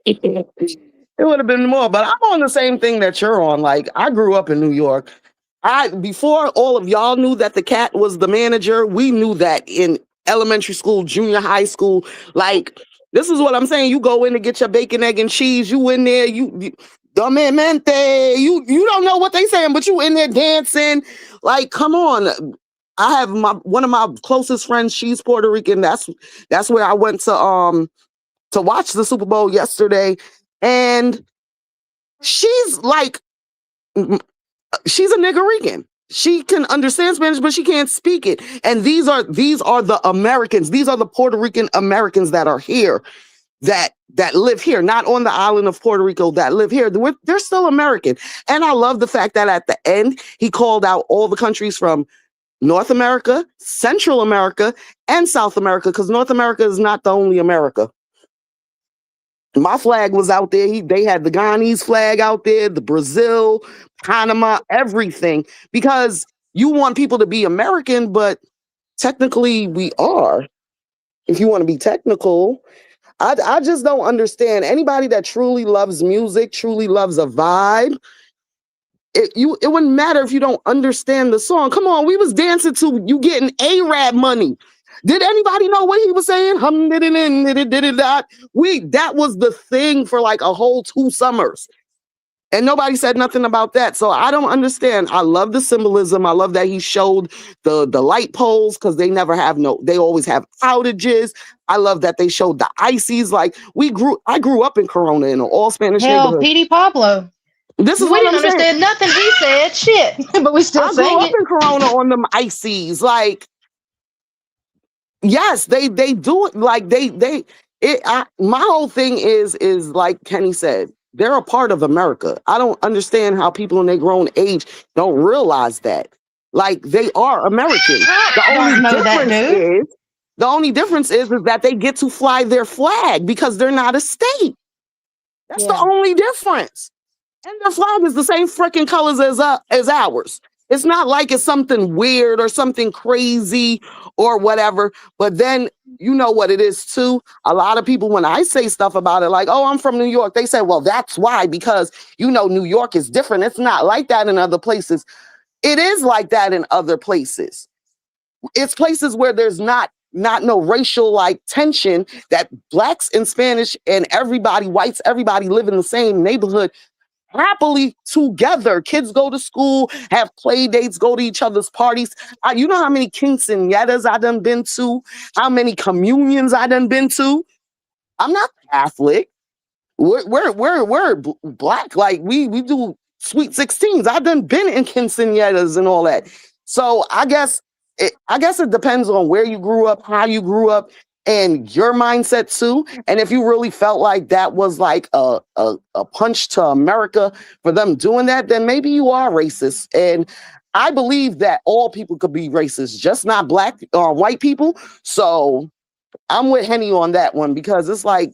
It would have been more, but I'm on the same thing that you're on. Like, I grew up in New York. Before all of y'all knew that the cat was the manager, we knew that in elementary school, junior high school. Like, this is what I'm saying. You go in to get your bacon, egg, and cheese. You in there, you Domemente, you don't know what they saying, but you in there dancing. Like, come on. I have one of my closest friends, she's Puerto Rican. That's where I went to watch the Super Bowl yesterday. And she's like, she's a Nicaraguan. She can understand Spanish, but she can't speak it. And these are the Americans. These are the Puerto Rican Americans that are here, that live here, not on the island of Puerto Rico, that live here. They're still American. And I love the fact that at the end, he called out all the countries from North America, Central America, and South America, because North America is not the only America. My flag was out there. They had the Ghanese flag out there, the Brazil, Panama, everything, because you want people to be American, but technically we are. If you want to be technical, I just don't understand. Anybody that truly loves music, truly loves a vibe, it wouldn't matter if you don't understand the song. Come on, we was dancing to you getting A-Rap money. Did anybody know what he was saying? That was the thing for like a whole 2 summers. And nobody said nothing about that. So I don't understand. I love the symbolism. I love that he showed the light poles because they always have outages. I love that they showed the ices. Like I grew up in Corona in an all Spanish neighborhood. Petey Pablo. This is we what didn't I'm saying. understand nothing he said. Shit. But we still I sang grew up it. in Corona on them ices. Like, yes, they do it. Like my whole thing is like Kenny said, they're a part of America. I don't understand how people in their grown age don't realize that. Like, they are American. The only difference is that they get to fly their flag because they're not a state. That's the only difference. And their flag is the same freaking colors as ours. It's not like it's something weird or something crazy or whatever. But then you know what it is too. A lot of people, when I say stuff about it, like, oh, I'm from New York, they say, well, that's why, because New York is different. It's not like that in other places. It is like that in other places. It's places where there's not no racial like tension, that blacks and Spanish and whites, everybody live in the same neighborhood happily together. Kids go to school, have play dates, go to each other's parties. You know how many quinceañeras I done been to? How many communions I done been to? I'm not Catholic. We're black. Like we do sweet 16s. I've done been in quinceañeras and all that. So I guess it depends on where you grew up, how you grew up, and your mindset too. And if you really felt like that was like a punch to America for them doing that, then maybe you are racist. And I believe that all people could be racist, just not black or white people. So I'm with Henny on that one, because it's like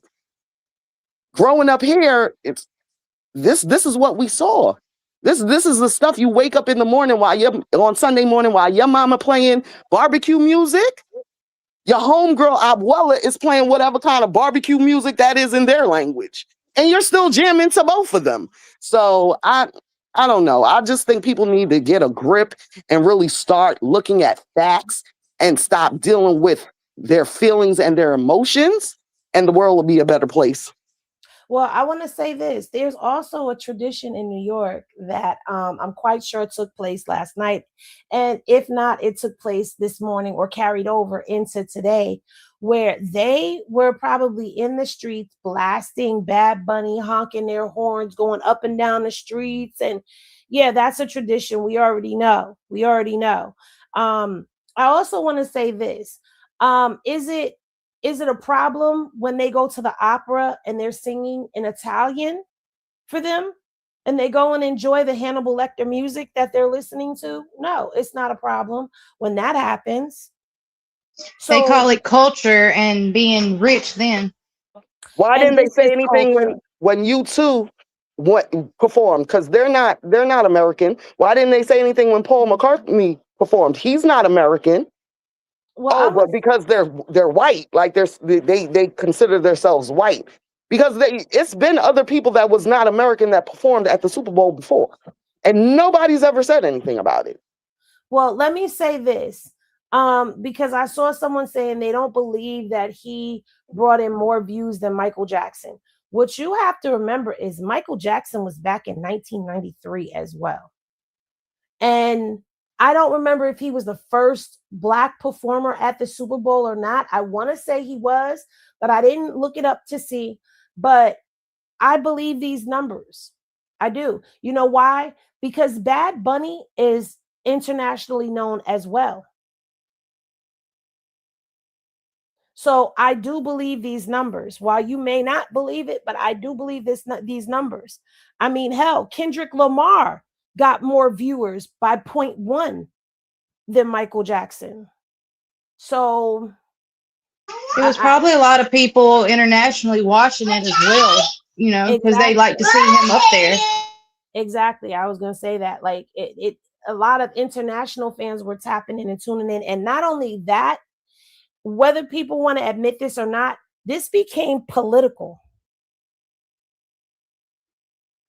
growing up here, it's this is what we saw. This is the stuff you wake up in the morning on Sunday morning while your mama playing barbecue music. Your homegirl Abuela is playing whatever kind of barbecue music that is in their language. And you're still jamming to both of them. So I don't know. I just think people need to get a grip and really start looking at facts and stop dealing with their feelings and their emotions, and the world will be a better place. Well, I want to say this. There's also a tradition in New York that I'm quite sure took place last night. And if not, it took place this morning or carried over into today, where they were probably in the streets blasting Bad Bunny, honking their horns, going up and down the streets. And yeah, that's a tradition. We already know. I also want to say this. Is it a problem when they go to the opera and they're singing in Italian for them and they go and enjoy the Hannibal Lecter music that they're listening to? No, it's not a problem when that happens. So, they call it culture and being rich then. Why didn't they say anything when U2 performed? Because they're not American. Why didn't they say anything when Paul McCartney performed? He's not American. Well, but because they're white, like they consider themselves white, because it's been other people that was not American that performed at the Super Bowl before, and nobody's ever said anything about it. Well, let me say this, because I saw someone saying they don't believe that he brought in more views than Michael Jackson. What you have to remember is Michael Jackson was back in 1993 as well, and I don't remember if he was the first Black performer at the Super Bowl or not. I want to say he was, but I didn't look it up to see. But I believe these numbers. I do. You know why? Because Bad Bunny is internationally known as well. So I do believe these numbers. While you may not believe it, but I do believe these numbers. I mean, hell, Kendrick Lamar got more viewers by 0.1 than Michael Jackson. So it was probably a lot of people internationally watching it as well, because they like to see him up there. Exactly. I was going to say that, like a lot of international fans were tapping in and tuning in. And not only that, whether people want to admit this or not, This became political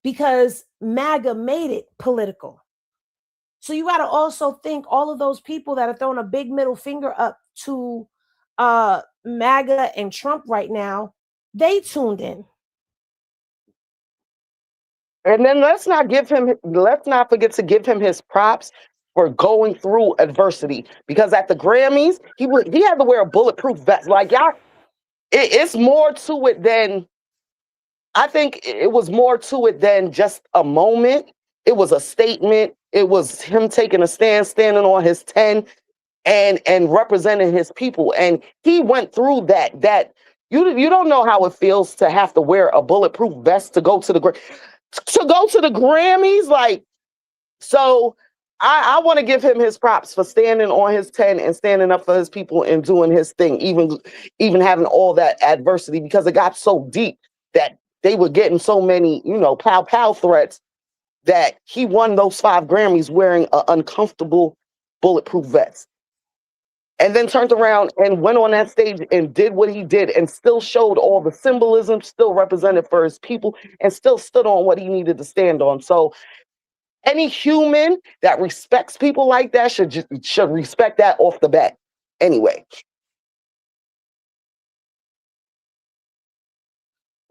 because MAGA made it political. So you got to also think all of those people that are throwing a big middle finger up to MAGA and Trump right now, they tuned in. And then let's not forget to give him his props for going through adversity. Because at the Grammys, he had to wear a bulletproof vest. Like, y'all, it's more to it than, I think it was more to it than just a moment. It was a statement. It was him taking a stand, standing on his 10 and representing his people. And he went through that. You don't know how it feels to have to wear a bulletproof vest to go to the Grammys. Like, so I want to give him his props for standing on his 10 and standing up for his people and doing his thing, even having all that adversity, because it got so deep that they were getting so many, pow threats that he won those 5 Grammys wearing an uncomfortable bulletproof vest. And then turned around and went on that stage and did what he did and still showed all the symbolism, still represented for his people, and still stood on what he needed to stand on. So any human that respects people like that should respect that off the bat. Anyway.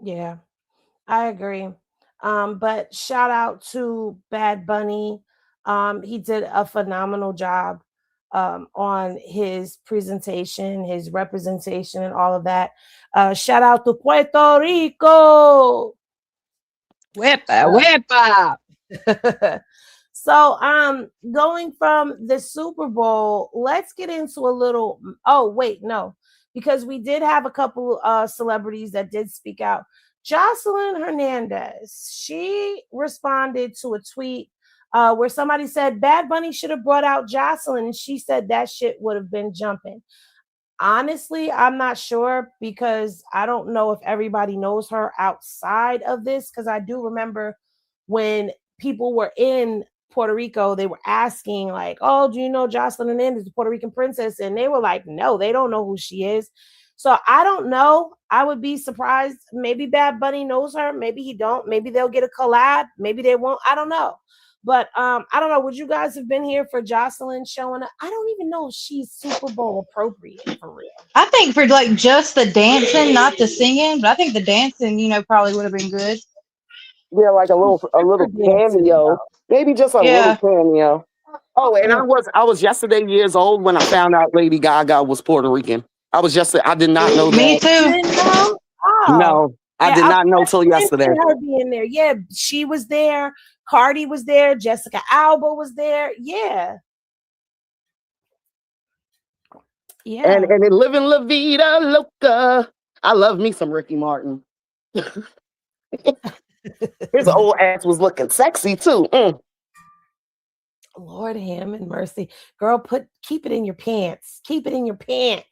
Yeah, I agree. But shout out to Bad Bunny. He did a phenomenal job on his presentation, his representation, and all of that. Shout out to Puerto Rico. Wepa. So, going from the Super Bowl, let's get into a little. Oh, wait, no, because we did have a couple celebrities that did speak out. Jocelyn Hernandez, she responded to a tweet where somebody said Bad Bunny should have brought out Jocelyn, and she said that shit would have been jumping. Honestly, I'm not sure, because I don't know if everybody knows her outside of this, because I do remember when people were in Puerto Rico, they were asking like, oh, do you know Jocelyn Hernandez, the Puerto Rican princess? And they were like, no, they don't know who she is. So I don't know. I would be surprised. Maybe Bad Bunny knows her. Maybe he don't. Maybe they'll get a collab. Maybe they won't. I don't know. But I don't know. Would you guys have been here for Jocelyn showing up? I don't even know if she's Super Bowl appropriate for real. I think for like just the dancing, not the singing, but I think the dancing, probably would have been good. Yeah, like a little cameo. Maybe just a little cameo. Oh, and I was yesterday years old when I found out Lady Gaga was Puerto Rican. I did not know that. Me too. Oh. No, I did not know till yesterday. Her being there. Yeah, she was there. Cardi was there. Jessica Alba was there. Yeah. Yeah. And in Living La Vida Loca, I love me some Ricky Martin. His old ass was looking sexy too. Lord have mercy. Girl, keep it in your pants. Keep it in your pants.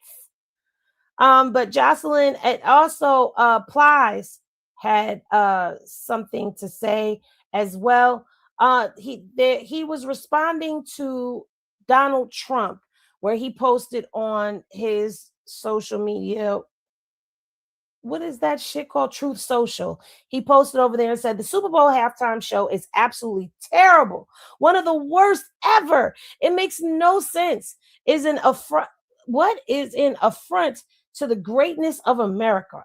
But Jocelyn, and also Plies had something to say as well. He was responding to Donald Trump, where he posted on his social media. What is that shit called? Truth Social. He posted over there and said the Super Bowl halftime show is absolutely terrible. One of the worst ever. It makes no sense. What is an affront to the greatness of America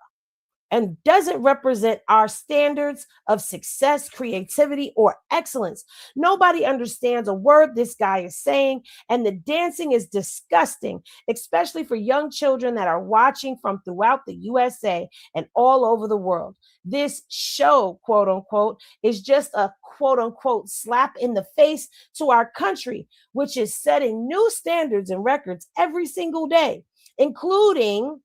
and doesn't represent our standards of success, creativity, or excellence. Nobody understands a word this guy is saying, and the dancing is disgusting, especially for young children that are watching from throughout the USA and all over the world. This show, quote unquote, is just a quote unquote slap in the face to our country, which is setting new standards and records every single day, including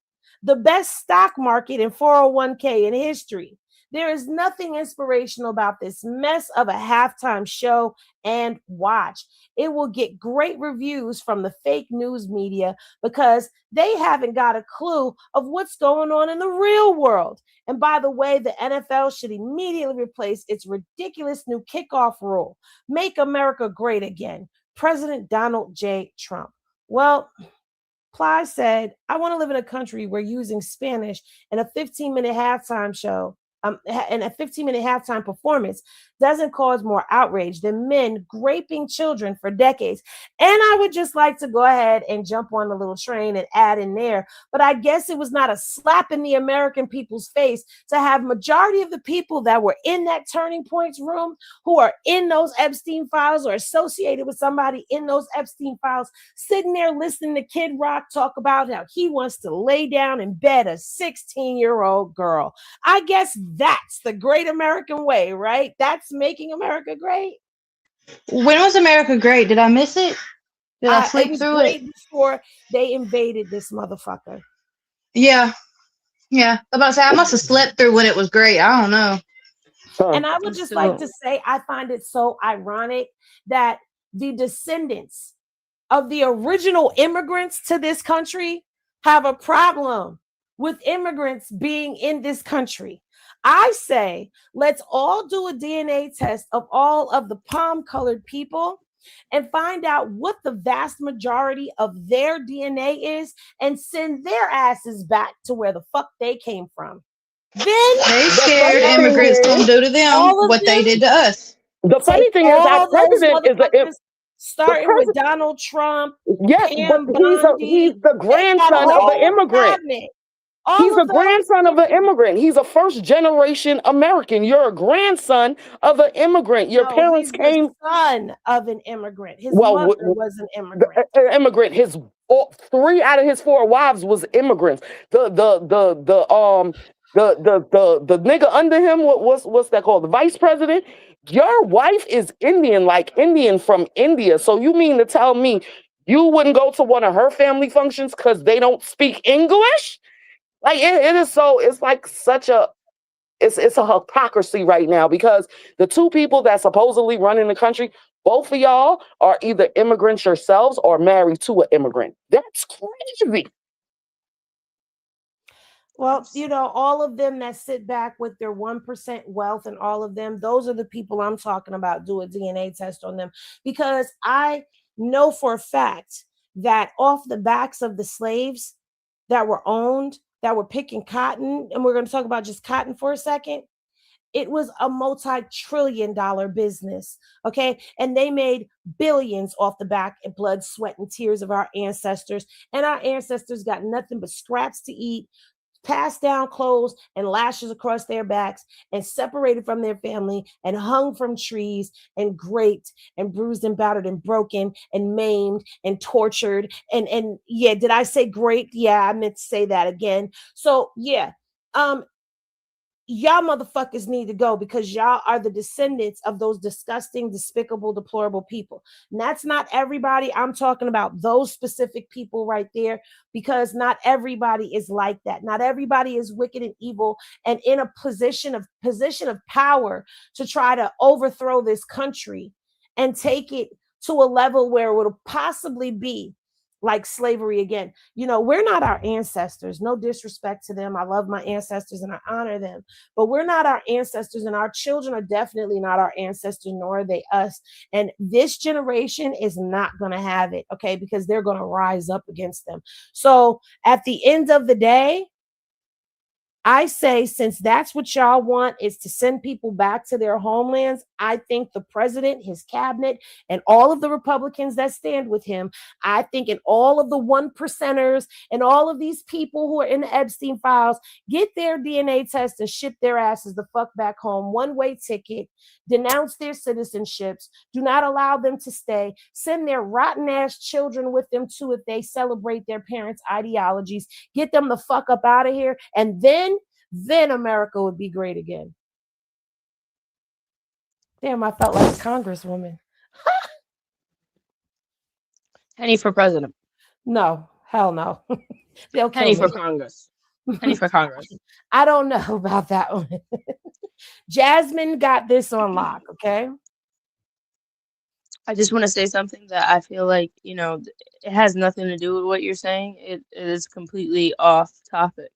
the best stock market in 401k in history. There is nothing inspirational about this mess of a halftime show, and watch. It will get great reviews from the fake news media because they haven't got a clue of what's going on in the real world. And by the way, the NFL should immediately replace its ridiculous new kickoff rule. Make America great again. President Donald J. Trump. Well, Ply said, I want to live in a country where using Spanish in a 15-minute halftime show and a 15-minute halftime performance doesn't cause more outrage than men raping children for decades. And I would just like to go ahead and jump on the little train and add in there. But I guess it was not a slap in the American people's face to have majority of the people that were in that Turning Points room who are in those Epstein files or associated with somebody in those Epstein files sitting there listening to Kid Rock talk about how he wants to lay down in bed a 16-year-old girl. I guess that's the great American way, right? That's making America great. When was America great? Did I miss it? Did I sleep It was through great it? before they invaded this motherfucker. Yeah. I'm about to say I must have slept through when it was great. I don't know. And I would just like to say, I find it so ironic that the descendants of the original immigrants to this country have a problem with immigrants being in this country. I say, let's all do a DNA test of all of the palm-colored people and find out what the vast majority of their DNA is and send their asses back to where the fuck they came from. Then they scared immigrants gonna do to them what they did to us. The funny thing is, our president is starting with Donald Trump. Yes, but he's the grandson of an immigrant. He's a grandson of an immigrant. He's a first-generation American. You're a grandson of an immigrant. Your parents came. Son of an immigrant. His mother was an immigrant. Immigrant. His 3 out of his 4 wives was immigrants. The nigga under him, what's that called? The vice president. Your wife is Indian, like Indian from India. So you mean to tell me you wouldn't go to one of her family functions because they don't speak English? Like it is so. It's like such a. It's a hypocrisy right now because the 2 people that supposedly running the country, both of y'all are either immigrants yourselves or married to an immigrant. That's crazy. Well, all of them that sit back with their 1% wealth and all of them, those are the people I'm talking about. Do a DNA test on them because I know for a fact that off the backs of the slaves that were owned, that were picking cotton, and we're going to talk about just cotton for a second. It was a multi-trillion-dollar business, okay? And they made billions off the back and blood, sweat, and tears of our ancestors. And our ancestors got nothing but scraps to eat, passed down clothes and lashes across their backs and separated from their family and hung from trees and raped and bruised and battered and broken and maimed and tortured. And yeah, did I say great? Yeah, I meant to say that again. So yeah, y'all motherfuckers need to go because y'all are the descendants of those disgusting, despicable, deplorable people. And that's not everybody. I'm talking about those specific people right there because not everybody is like that. Not everybody is wicked and evil and in a position of power to try to overthrow this country and take it to a level where it would possibly be like slavery again. We're not our ancestors. No disrespect to them. I love my ancestors and I honor them. But we're not our ancestors and our children are definitely not our ancestors, nor are they us. And this generation is not going to have it, okay? Because they're going to rise up against them. So at the end of the day, I say, since that's what y'all want is to send people back to their homelands, I think the president, his cabinet, and all of the Republicans that stand with him, I think and all of the 1%ers and all of these people who are in the Epstein files, get their DNA test and ship their asses the fuck back home. One-way ticket, denounce their citizenships, do not allow them to stay, send their rotten ass children with them too if they celebrate their parents' ideologies, get them the fuck up out of here, and then America would be great again. Damn, I felt like a congresswoman. Penny for president. No, hell no. They'll kill Penny me. for Congress. Penny for Congress. I don't know about that one. Jasmine got this on lock, okay? I just want to say something that I feel like, it has nothing to do with what you're saying. It is completely off topic.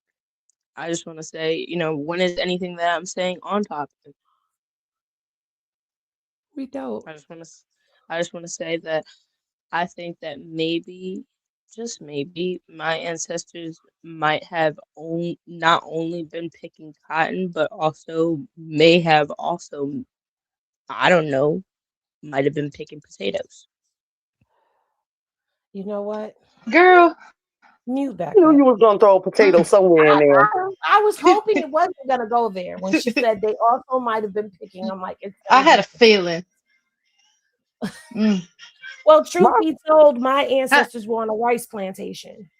I just want to say, when is anything that I'm saying on topic? We don't. I just want to say that I think that maybe, just maybe my ancestors might have not only been picking cotton, but also may have also, I don't know, might have been picking potatoes. You know what? Girl, Mute back You knew up. you was gonna throw a potato somewhere in there. I was hoping it wasn't gonna go there when she said they also might have been picking. I'm like, I had a feeling. Well, truth be told, my ancestors were on a rice plantation.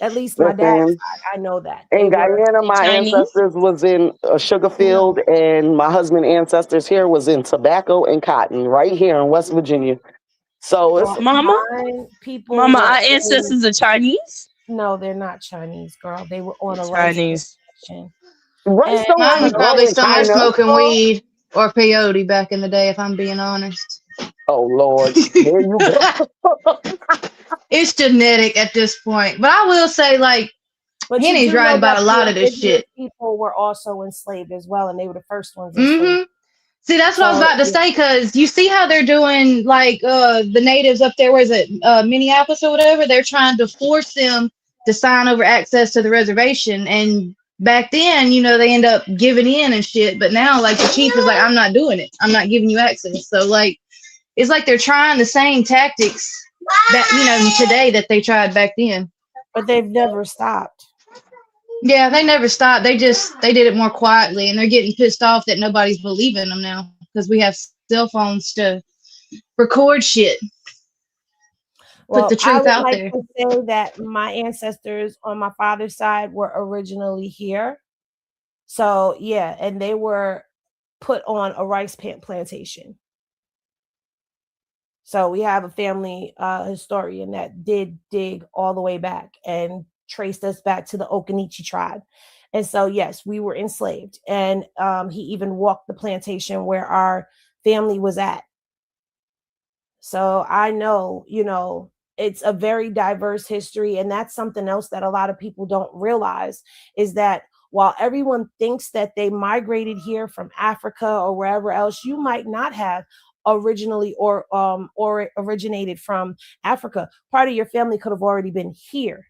At least my dad's Listen, side, I know that. in They were Guyana, my Chinese? ancestors was in a sugar field, and my husband's ancestors here was in tobacco and cotton, right here in West Virginia. So it's Mama, people. Mama, were our in- ancestors are Chinese. No, they're not Chinese, girl. They were on a Chinese. rice plantation. rice And don't Mine really was grow probably in somewhere China. smoking weed or peyote back in the day, if I'm being honest. Oh Lord, there you go. It's genetic at this point. But I will say, like, But you Henny's do right know about that a lot the of this indigenous shit. people were also enslaved as well, and they were the first ones enslaved. See, that's what I was So, about to say, because you see how they're doing, like, the natives up there, where is it, Minneapolis or whatever? They're trying to force them to sign over access to the reservation. And back then, you know, they end up giving in and shit. But now, like, the chief is like, I'm not doing it. I'm not giving you access. So, like, it's like they're trying the same tactics that, you know, today that they tried back then. But they've never stopped. Yeah, they never stopped. They did it more quietly, and they're getting pissed off that nobody's believing them now because we have cell phones to record shit. Well, Put the truth out like there. to say that my ancestors on my father's side were originally here. So yeah, and they were put on a rice plantation. So we have a family historian that did dig all the way back and traced us back to the Okanichi tribe. And so, yes, we were enslaved. And he even walked the plantation where our family was at. So I know, you know, it's a very diverse history. And that's something else that a lot of people don't realize is that while everyone thinks that they migrated here from Africa or wherever else, you might not have originally or originated from Africa. Part of your family could have already been here.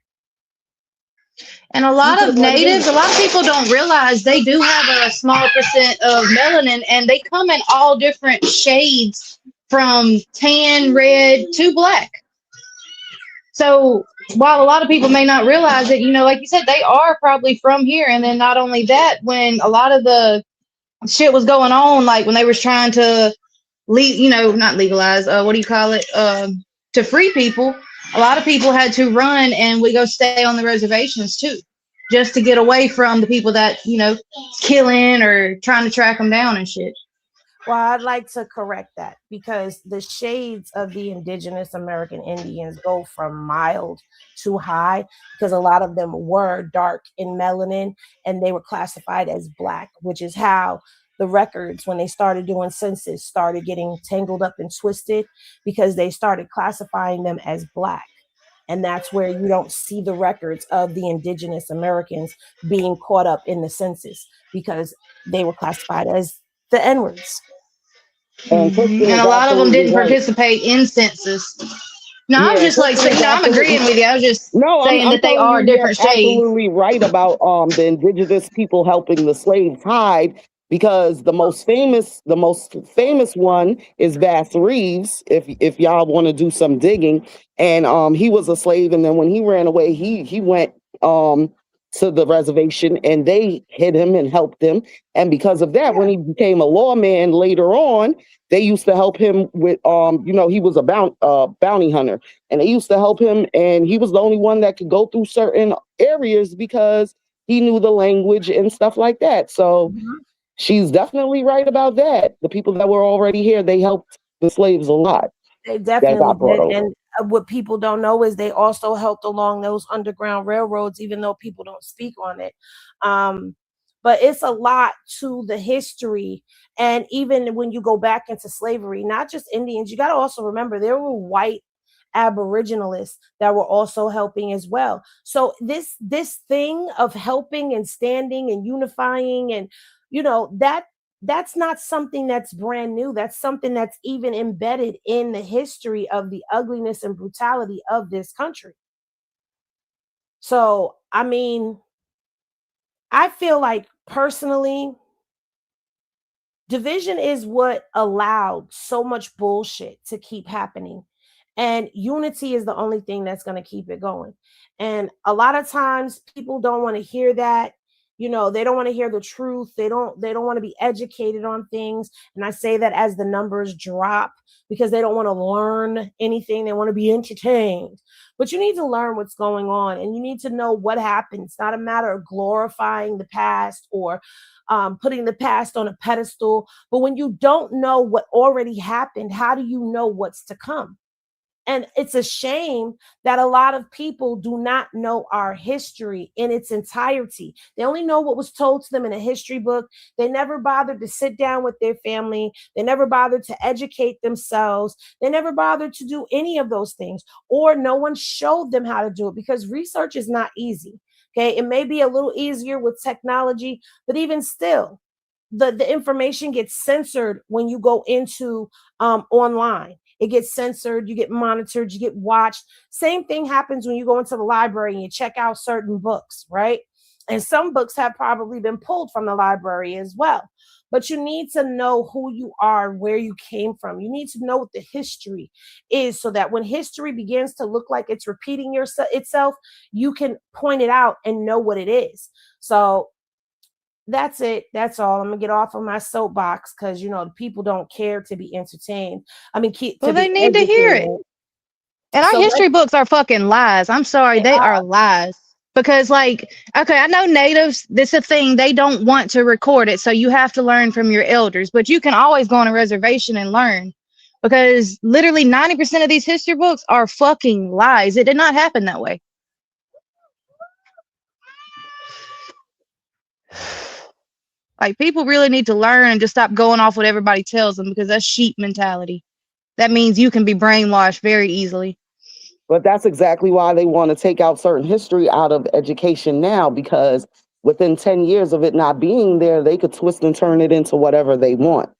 And a lot of natives, a lot of people don't realize they do have a small percent of melanin, and they come in all different shades from tan, red to black. So while a lot of people may not realize it, you know, like you said, they are probably from here. And then not only that, when a lot of the shit was going on, like when they was trying to not legalize, what do you call it? To free people, a lot of people had to run and we go stay on the reservations too, just to get away from the people that, you know, killing or trying to track them down and shit. Well, I'd like to correct that because the shades of the indigenous American Indians go from mild to high because a lot of them were dark in melanin and they were classified as black, which is how the records, when they started doing census, started getting tangled up and twisted because they started classifying them as black. And that's where you don't see the records of the indigenous Americans being caught up in the census because they were classified as the N-words. And a lot of them didn't participate in census. No, I was just like, I'm agreeing with you. I was just saying that they are different shades. Absolutely right about the indigenous people helping the slaves hide, because the most famous one is Bass Reeves. If y'all want to do some digging, and he was a slave, and then when he ran away, he went to the reservation, and they hid him and helped him. And because of that, when he became a lawman later on, they used to help him with, he was a bounty hunter, and they used to help him. And he was the only one that could go through certain areas because he knew the language and stuff like that. So she's definitely right about that. The people that were already here, they helped the slaves a lot. They definitely did. And what people don't know is they also helped along those underground railroads, even though people don't speak on it. But it's a lot to the history. And even when you go back into slavery, not just Indians, you got to also remember there were white Aboriginalists that were also helping as well. So this thing of helping and standing and unifying and, you know, that that's not something that's brand new. That's something that's even embedded in the history of the ugliness and brutality of this country. So, I mean, I feel like personally, division is what allowed so much bullshit to keep happening. And unity is the only thing that's going to keep it going. And a lot of times people don't want to hear that. You know, they don't want to hear the truth. They don't want to be educated on things. And I say that as the numbers drop because they don't want to learn anything. They want to be entertained. But you need to learn what's going on and you need to know what happened. It's not a matter of glorifying the past or putting the past on a pedestal. But when you don't know what already happened, how do you know what's to come? And it's a shame that a lot of people do not know our history in its entirety. They only know what was told to them in a history book. They never bothered to sit down with their family. They never bothered to educate themselves. They never bothered to do any of those things, or no one showed them how to do it because research is not easy. Okay, it may be a little easier with technology, but even still, the information gets censored when you go into online. It gets censored, you get monitored, you get watched. Same thing happens when you go into the library and you check out certain books, right? And some books have probably been pulled from the library as well. But you need to know who you are, where you came from. You need to know what the history is so that when history begins to look like it's repeating itself, you can point it out and know what it is. So that's it. That's all. I'm gonna get off of my soapbox because you know the people don't care to be entertained. I mean, well, they need to hear it. And our history books are fucking lies. I'm sorry, they are lies. Because, like, okay, I know natives, this is a thing, they don't want to record it, so you have to learn from your elders. But you can always go on a reservation and learn. Because literally 90% of these history books are fucking lies. It did not happen that way. Like, people really need to learn and just stop going off what everybody tells them because that's sheep mentality. That means you can be brainwashed very easily. But that's exactly why they want to take out certain history out of education now, because within 10 years of it not being there, they could twist and turn it into whatever they want.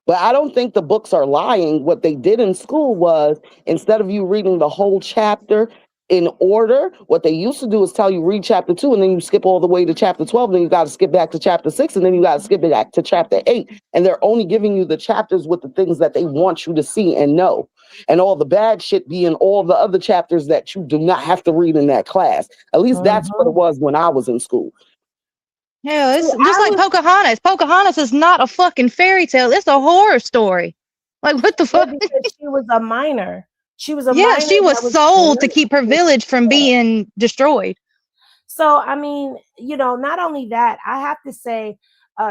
But I don't think the books are lying. What they did in school was, instead of you reading the whole chapter in order, what they used to do is tell you read chapter 2 and then you skip all the way to chapter 12, then you got to skip back to chapter 6 and then you got to skip back to chapter 8. And they're only giving you the chapters with the things that they want you to see and know. And all the bad shit being all the other chapters that you do not have to read in that class. At least that's what it was when I was in school. Yeah, it's just like Pocahontas. Pocahontas is not a fucking fairy tale. It's a horror story. Like, what the fuck? Because she was a minor. She was a minor. Yeah, she was sold to keep her village from being destroyed. So, I mean, you know, not only that, I have to say,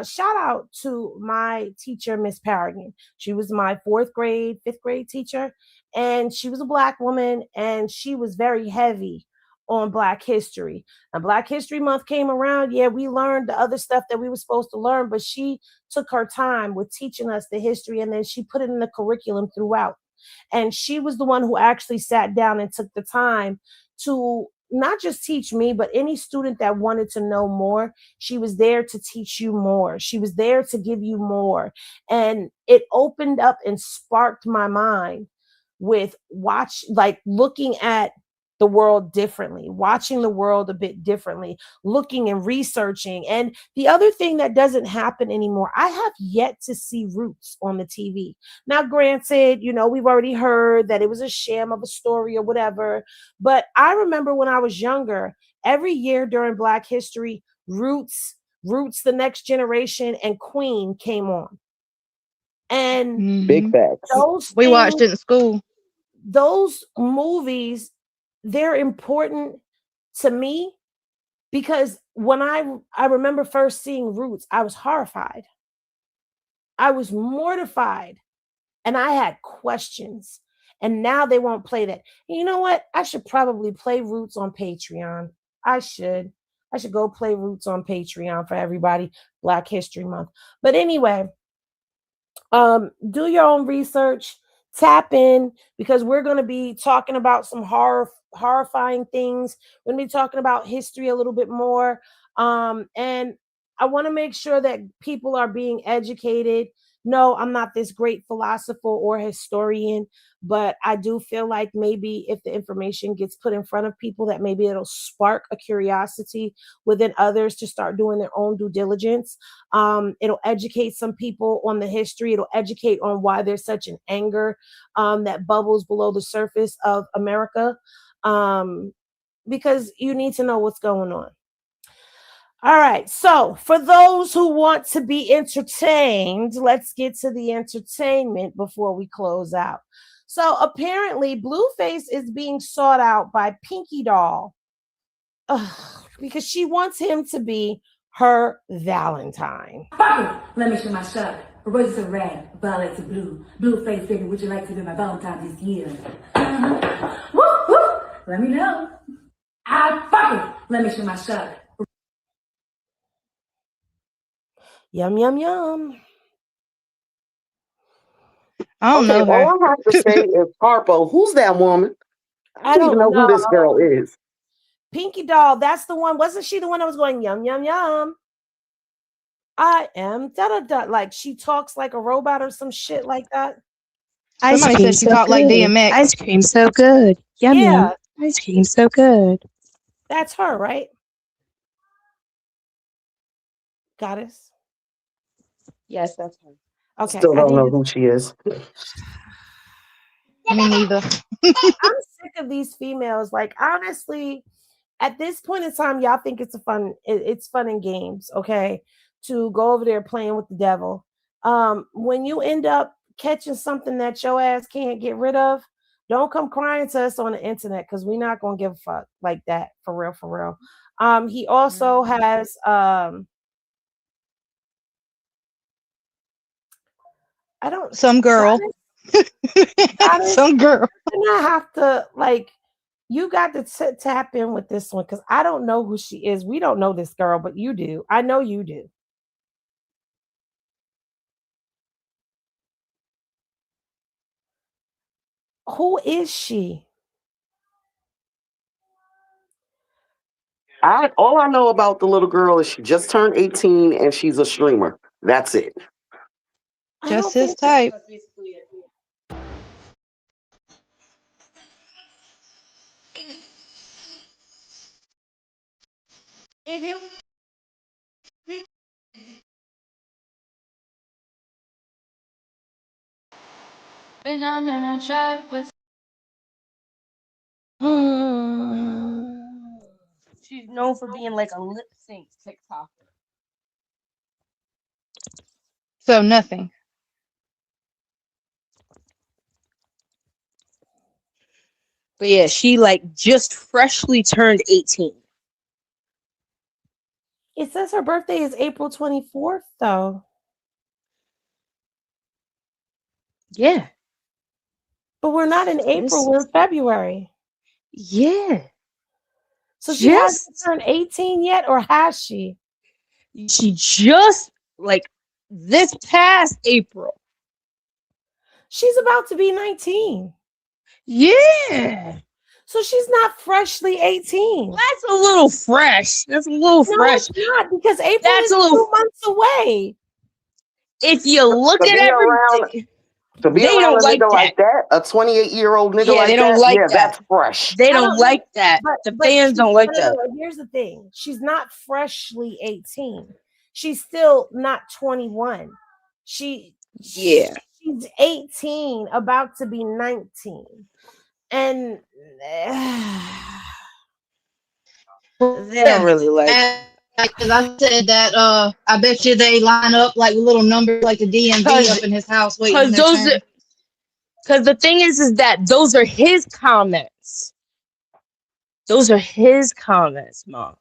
shout out to my teacher, Miss Paragon. She was my 4th grade, 5th grade teacher, and she was a Black woman, and she was very heavy on Black history. And Black History Month came around. Yeah, we learned the other stuff that we were supposed to learn, but she took her time with teaching us the history, and then she put it in the curriculum throughout. And she was the one who actually sat down and took the time to not just teach me, but any student that wanted to know more. She was there to teach you more. She was there to give you more. And it opened up and sparked my mind with looking at the world differently, watching the world a bit differently, looking and researching. And the other thing that doesn't happen anymore, I have yet to see Roots on the TV. Now, granted, you know, we've already heard that it was a sham of a story or whatever, but I remember when I was younger, every year during Black History, Roots, The Next Generation, and Queen came on. And big facts. We watched it in school. Those movies, they're important to me because when I remember first seeing Roots, I was horrified. I was mortified and I had questions. And now they won't play that. And you know what? I should probably play Roots on Patreon. I should go play Roots on Patreon for everybody, Black History Month. But anyway, do your own research. Tap in because we're going to be talking about some horrifying things. We're going to be talking about history a little bit more. And I want to make sure that people are being educated. No, I'm not this great philosopher or historian, but I do feel like maybe if the information gets put in front of people, that maybe it'll spark a curiosity within others to start doing their own due diligence. It'll educate some people on the history. It'll educate on why there's such an anger that bubbles below the surface of America, because you need to know what's going on. All right, so for those who want to be entertained, let's get to the entertainment before we close out. So apparently, Blueface is being sought out by Pinky Doll because she wants him to be her Valentine. Let me show my shirt. Roses are red, violets are blue. Blueface, baby, would you like to be my Valentine this year? Woo, woo. Let me know. Let me show my shirt. Yum, yum, yum. I don't know her. All I have to say is, Harpo, who's that woman? I don't even know who this girl is. Pinky Doll, that's the one. Wasn't she the one that was going yum, yum, yum? I am da-da-da. Like she talks like a robot or some shit like that. Somebody said she talked like DMX. Ice cream so good. Yum, Yeah. yum. Ice cream so good. That's her, right? Goddess. Yes, that's her. Okay. Still don't know who she is. Me neither. I'm sick of these females. Like, honestly, at this point in time, y'all think it's fun and games, okay? To go over there playing with the devil. When you end up catching something that your ass can't get rid of, don't come crying to us on the internet, because we're not gonna give a fuck like that, for real, for real. He also has some girl. Some girl. I have to, like, you got to tap in with this one, because I don't know who she is. We don't know this girl, but you do. I know you do. Who is she? All I know about the little girl is she just turned 18 and she's a streamer. That's it. Just his type. She's known for being like a lip sync TikToker. So nothing. But yeah, she like just freshly turned 18. It says her birthday is April 24th, though. Yeah. But we're not in April, we're in February. Yeah. So she hasn't turned 18 yet, or has she? She just, like, this past April. She's about to be 19. Yeah. So she's not freshly 18. That's a little fresh. That's a little fresh. It's not, because April is 2 months away. If you look at everything, to be they around don't a like nigga that. like that, a 28-year-old nigga like they don't that, like yeah, that. that's fresh. They don't like that. The fans don't like that. Here's the thing. She's not freshly 18. She's still not 21. She's 18, about to be 19. And they don't really like it. Because I said that I bet you they line up like with little numbers like the DMV up in his house waiting. Because the thing is that those are his comments. Those are his comments, Mom.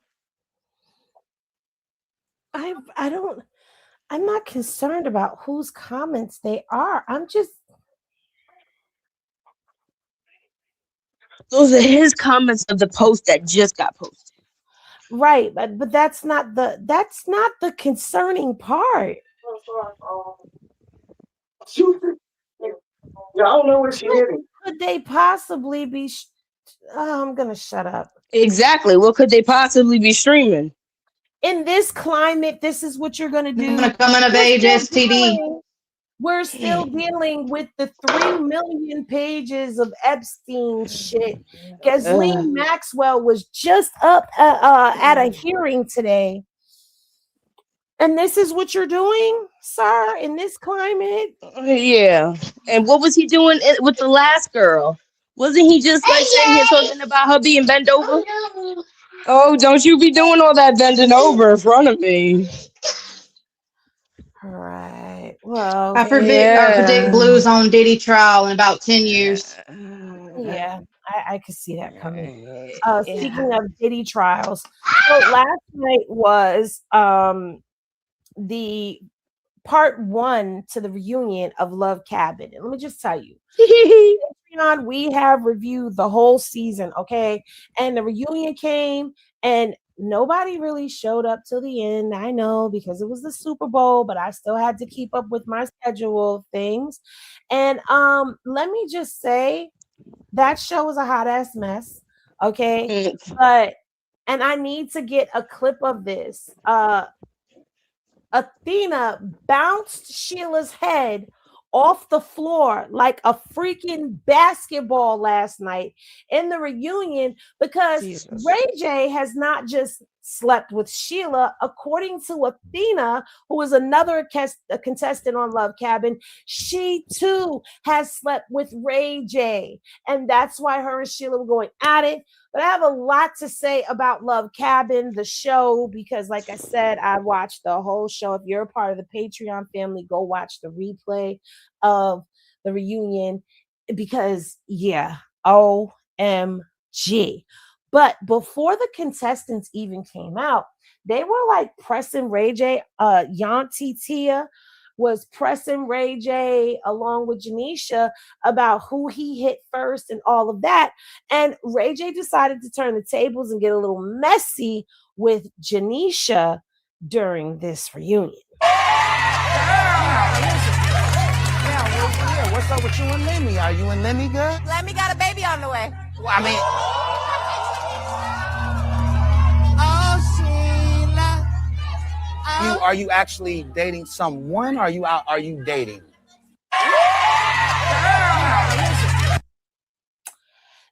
I'm not concerned about whose comments they are. Those are his comments of the post that just got posted. Right, but that's not the concerning part. I don't know what she did. Could they possibly be? I'm gonna shut up. Exactly. What could they possibly be streaming? in this climate, this is what you're going to do. I'm gonna come of age STD. We're still dealing with the 3 million pages of Epstein shit. Ghislaine Maxwell was just up at a hearing today. And this is what you're doing, sir, in this climate? Yeah. And what was he doing with the last girl? Wasn't he just like sitting here talking about her being bent over? Oh, don't you be doing all that bending over in front of me. All right. Well, I predict Blue's on Diddy trial in about 10 years. Yeah, I could see that coming. Speaking of Diddy trials, so last night was the part 1 to the reunion of Love Cabin. And let me just tell you, Patreon, we have reviewed the whole season, okay? And the reunion came and nobody really showed up till the end. I know, because it was the Super Bowl, but I still had to keep up with my schedule of things. And let me just say, that show was a hot ass mess, okay? And I need to get a clip of this. Athena bounced Sheila's head off the floor like a freaking basketball last night in the reunion because Ray J has not just slept with Sheila. According to Athena, who is another contestant on Love Cabin, she too has slept with Ray J. And that's why her and Sheila were going at it. But I have a lot to say about Love Cabin, the show, because like I said, I watched the whole show. If you're a part of the Patreon family, go watch the replay of the reunion because, yeah, OMG. But before the contestants even came out, they were like pressing Ray J. Yanti Tia was pressing Ray J along with Janisha about who he hit first and all of that. And Ray J decided to turn the tables and get a little messy with Janisha during this reunion. Yeah, what's up with you and Lemmy? Are you and Lemmy good? Lemmy got a baby on the way. Well, I mean... Are you actually dating someone? Or are you dating?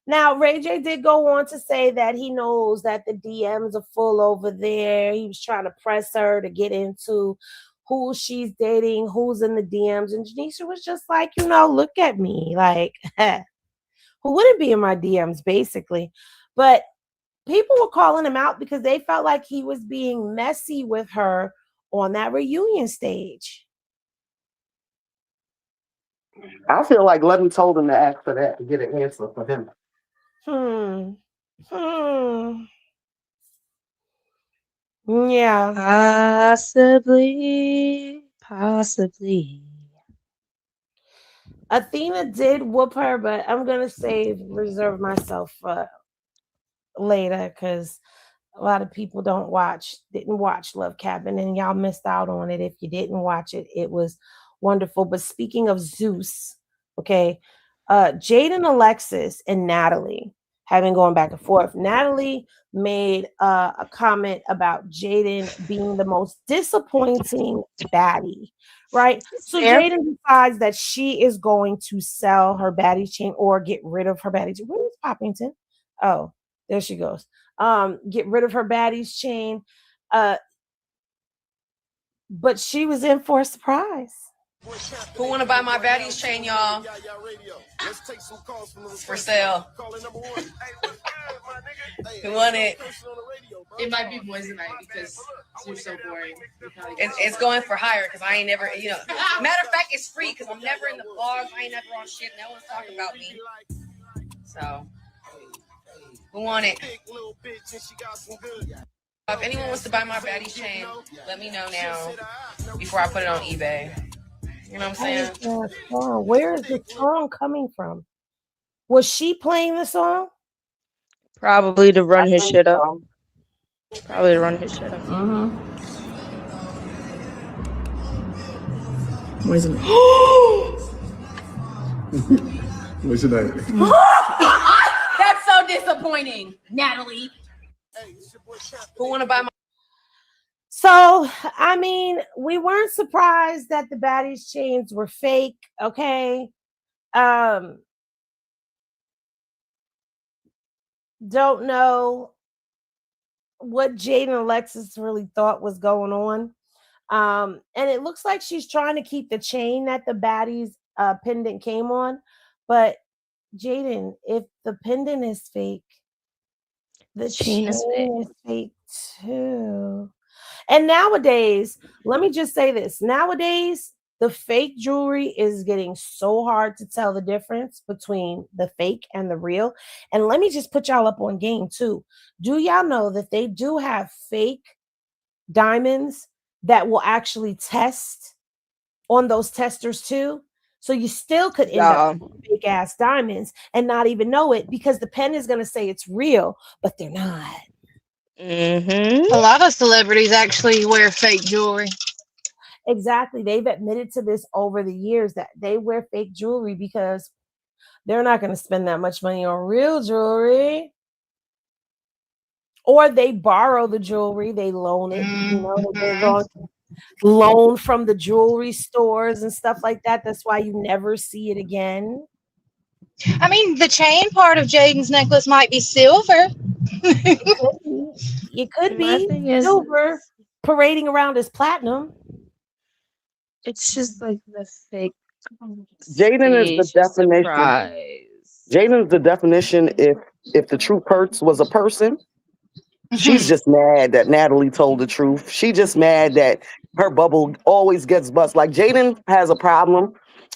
Now, Ray J did go on to say that he knows that the DMs are full over there. He was trying to press her to get into who she's dating, who's in the DMs. And Janisha was just like, look at me. Like, who wouldn't be in my DMs, basically? But people were calling him out because they felt like he was being messy with her on that reunion stage. I feel like Lemmy told him to ask for that to get an answer for him. Yeah. Possibly. Athena did whoop her, but I'm going to reserve myself for later because a lot of people didn't watch Love Cabin, and y'all missed out on it. If you didn't watch it, it was wonderful. But speaking of Zeus, okay, Jaden, Alexis, and Natalie have been going back and forth. Natalie made a comment about Jaden being the most disappointing baddie, right? So Jaden decides that she is going to sell her baddie chain or get rid of her baddie chain. Where is Poppington? Oh, there she goes. Get rid of her baddies chain. But she was in for a surprise. Who want to buy my baddies chain, y'all? It's for sale. Who want it? It might be boys tonight because you're so boring. It's going for hire because I ain't never, matter of fact, it's free because I'm never in the vlogs. I ain't never on shit. No one's talking about me. So, who want it? If anyone wants to buy my baddie chain, let me know now before I put it on eBay. You know what I'm saying? Where is the song coming from? Was she playing the song? Probably to run his shit up. Mm-hmm. Where's it? Where's it at? That's so disappointing, Natalie. Who want to buy my So, I mean, we weren't surprised that the Baddies chains were fake, okay? Don't know what Jade and Alexis really thought was going on. And it looks like she's trying to keep the chain that the Baddies pendant came on. But Jaden, if the pendant is fake, the chain is fake too. And nowadays, let me just say this. Nowadays, the fake jewelry is getting so hard to tell the difference between the fake and the real. And let me just put y'all up on game too. Do y'all know that they do have fake diamonds that will actually test on those testers too? So you still could end up with fake ass diamonds and not even know it because the pen is going to say it's real, but they're not. A lot of celebrities actually wear fake jewelry. Exactly. They've admitted to this over the years that they wear fake jewelry because they're not going to spend that much money on real jewelry. Or they borrow the jewelry, they loan it, they loan from the jewelry stores and stuff like that. That's why you never see it again. I mean, the chain part of Jaden's necklace might be silver. It could be silver parading around as platinum. It's just like the fake. Jaden is the definition. Jaden's the definition. If the truth hurts was a person, she's just mad that Natalie told the truth. She just mad that her bubble always gets bust. Like Jaden has a problem,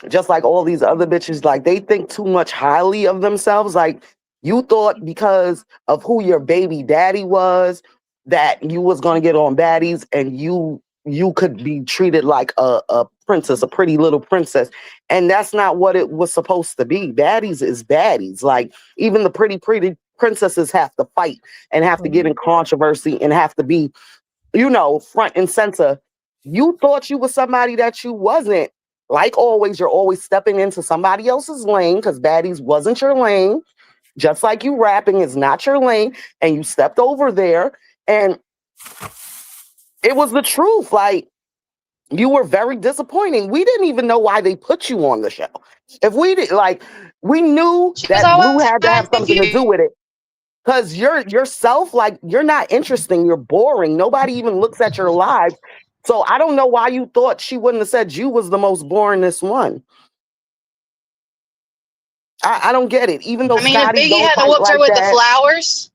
just like all these other bitches. Like they think too much highly of themselves. Like you thought because of who your baby daddy was that you was gonna get on Baddies and you could be treated like a princess, a pretty little princess. And that's not what it was supposed to be. Baddies is baddies. Like even the pretty princesses have to fight and have to get in controversy and have to be, front and center. You thought you was somebody that you wasn't. Like always, you're always stepping into somebody else's lane because Baddies wasn't your lane. Just like you rapping is not your lane. And you stepped over there. And it was the truth. Like, you were very disappointing. We didn't even know why they put you on the show. If we did, we knew that Blue had to have something to do with it. Because yourself, you're not interesting. You're boring. Nobody even looks at your lives. So I don't know why you thought she wouldn't have said you was the most boringest one. I don't get it. Even though Scotty if Biggie don't had fight whooped her like with that, the flowers,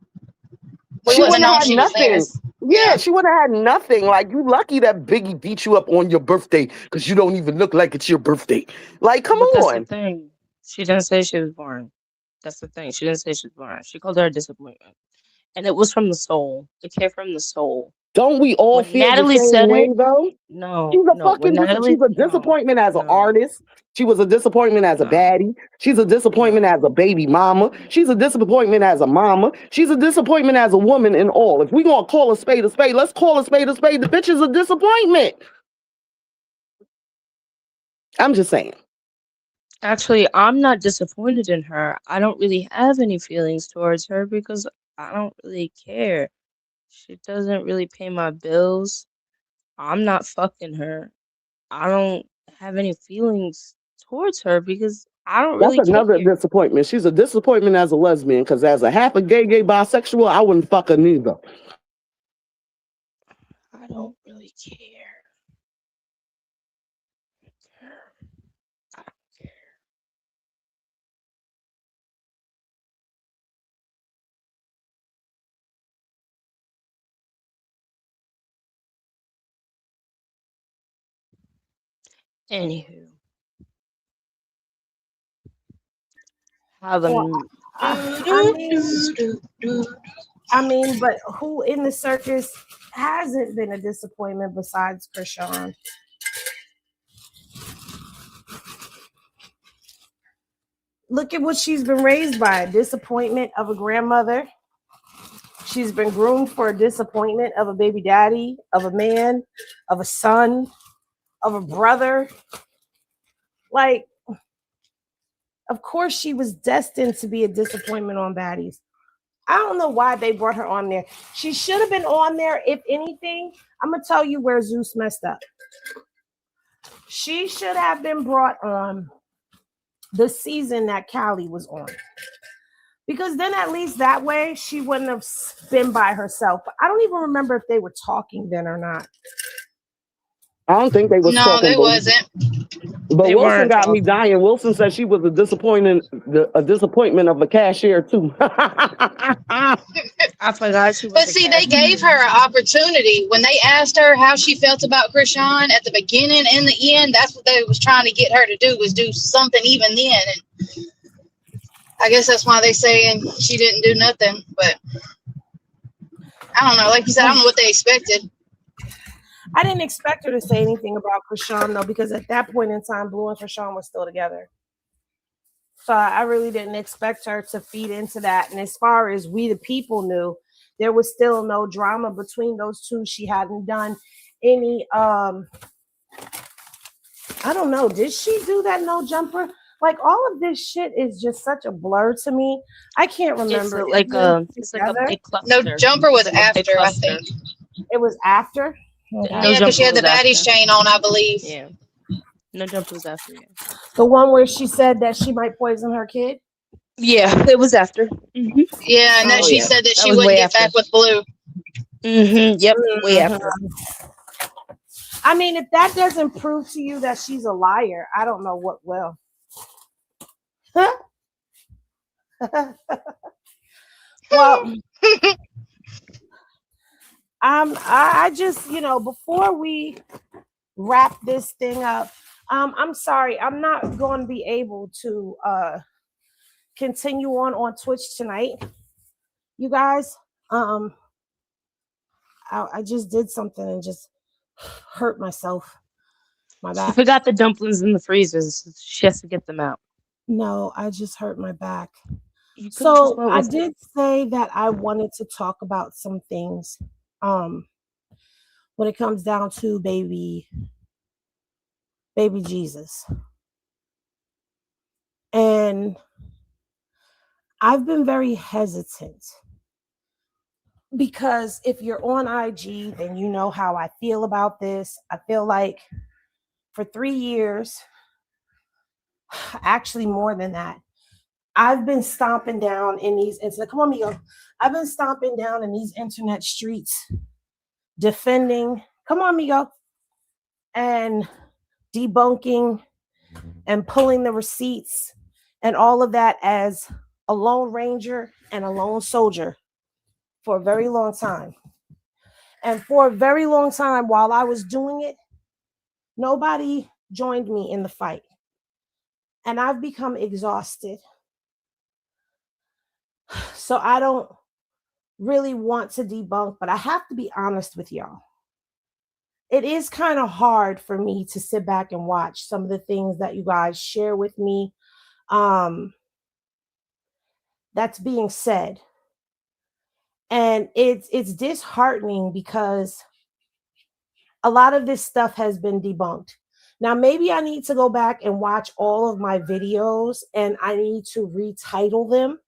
she wouldn't have had nothing. Yeah, she wouldn't have had nothing. Like, you lucky that Biggie beat you up on your birthday because you don't even look like it's your birthday. Like, come That's on. the thing. She didn't say she was born. That's the thing. She didn't say she was born. She called her a disappointment. And it was from the soul. It came from the soul. Don't we all feel Natalie the same said way, it, though? No, She's a no. When Natalie, she's a disappointment as an artist. She was a disappointment as a baddie. She's a disappointment as a baby mama. She's a disappointment as a mama. She's a disappointment as a woman in all. If we gonna call a spade, let's call a spade a spade. The bitch is a disappointment. I'm just saying. Actually, I'm not disappointed in her. I don't really have any feelings towards her because I don't really care. She doesn't really pay my bills. I'm not fucking her. I don't have any feelings towards her because I don't That's really another care. disappointment. She's a disappointment as a lesbian because as a half a gay bisexual, I wouldn't fuck her neither. I don't really care. Anywho. I mean, but who in the circus hasn't been a disappointment besides Krishan? Look at what she's been raised by, a disappointment of a grandmother. She's been groomed for a disappointment of a baby daddy, of a man, of a son, of a brother. Like, of course, she was destined to be a disappointment on Baddies. I don't know why they brought her on there. She should have been on there. If anything, I'm gonna tell you where Zeus messed up. She should have been brought on the season that Callie was on. Because then at least that way she wouldn't have been by herself. But I don't even remember if they were talking then or not. I don't think they was No, talking. they wasn't. But They Wilson weren't got me talking. dying. Wilson said she was a disappointment of a cashier too. I forgot she was. But see, they gave her an opportunity when they asked her how she felt about Krishan at the beginning and the end. That's what they was trying to get her to do, was do something even then. And I guess that's why they saying she didn't do nothing. But I don't know. Like you said, I don't know what they expected. I didn't expect her to say anything about Krishan though, because at that point in time, Blue and Krishan were still together. So I really didn't expect her to feed into that. And as far as we the people knew, there was still no drama between those two. She hadn't done any I don't know, did she do that no jumper? Like all of this shit is just such a blur to me. I can't remember. It's like a big cluster. No, jumper was It's like a big after, I cluster. think. It was after? No Yeah, because she had jumper the was Baddies after. chain on, I believe. Yeah. No jumper was after. Yeah. The one where she said that she might poison her kid? Yeah, it was after. Mm-hmm. Yeah, and then she said that she wouldn't get back with Blue. Mm-hmm. Yep, way after. I mean, if that doesn't prove to you that she's a liar, I don't know what will. Well, I just, before we wrap this thing up, I'm sorry, I'm not going to be able to continue on Twitch tonight, you guys. I just did something and just hurt myself. My She back. forgot the dumplings in the freezers. So she has to get them out. No, I just hurt my back. You could've just So went I with did say that I wanted to talk about some things when it comes down to baby Jesus. And I've been very hesitant because if you're on IG, then you know how I feel about this. I feel like for 3 years, actually more than that, I've been stomping down in these internet. Come on, Mio. I've been stomping down in these internet streets, defending. Come on, Mio. And debunking and pulling the receipts and all of that as a lone ranger and a lone soldier for a very long time. And for a very long time, while I was doing it, nobody joined me in the fight. And I've become exhausted. So I don't really want to debunk, but I have to be honest with y'all. It is kind of hard for me to sit back and watch some of the things that you guys share with me. That's being said. And it's disheartening because a lot of this stuff has been debunked. Now, maybe I need to go back and watch all of my videos and I need to retitle them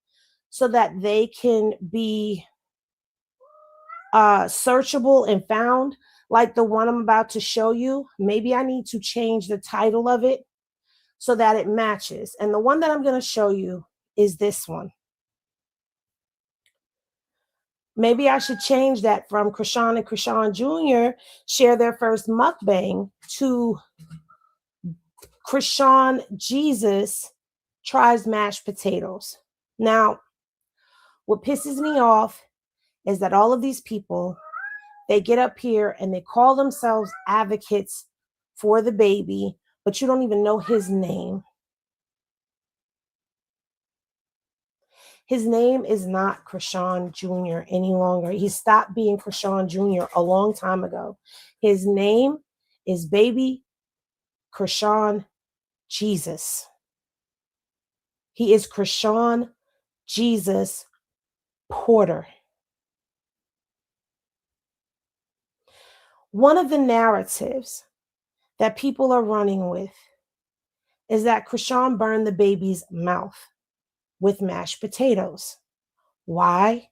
so that they can be searchable and found, like the one I'm about to show you. Maybe I need to change the title of it so that it matches. And the one that I'm going to show you is this one. Maybe I should change that from Krishan and Krishan Jr. share their first mukbang to Krishan Jesus tries mashed potatoes. Now, what pisses me off is that all of these people, they get up here and they call themselves advocates for the baby, but you don't even know his name. His name is not Krishan Jr. any longer. He stopped being Krishan Jr. a long time ago. His name is baby Krishan Jesus. He is Krishan Jesus Porter. One of the narratives that people are running with is that Krishan burned the baby's mouth with mashed potatoes. Why?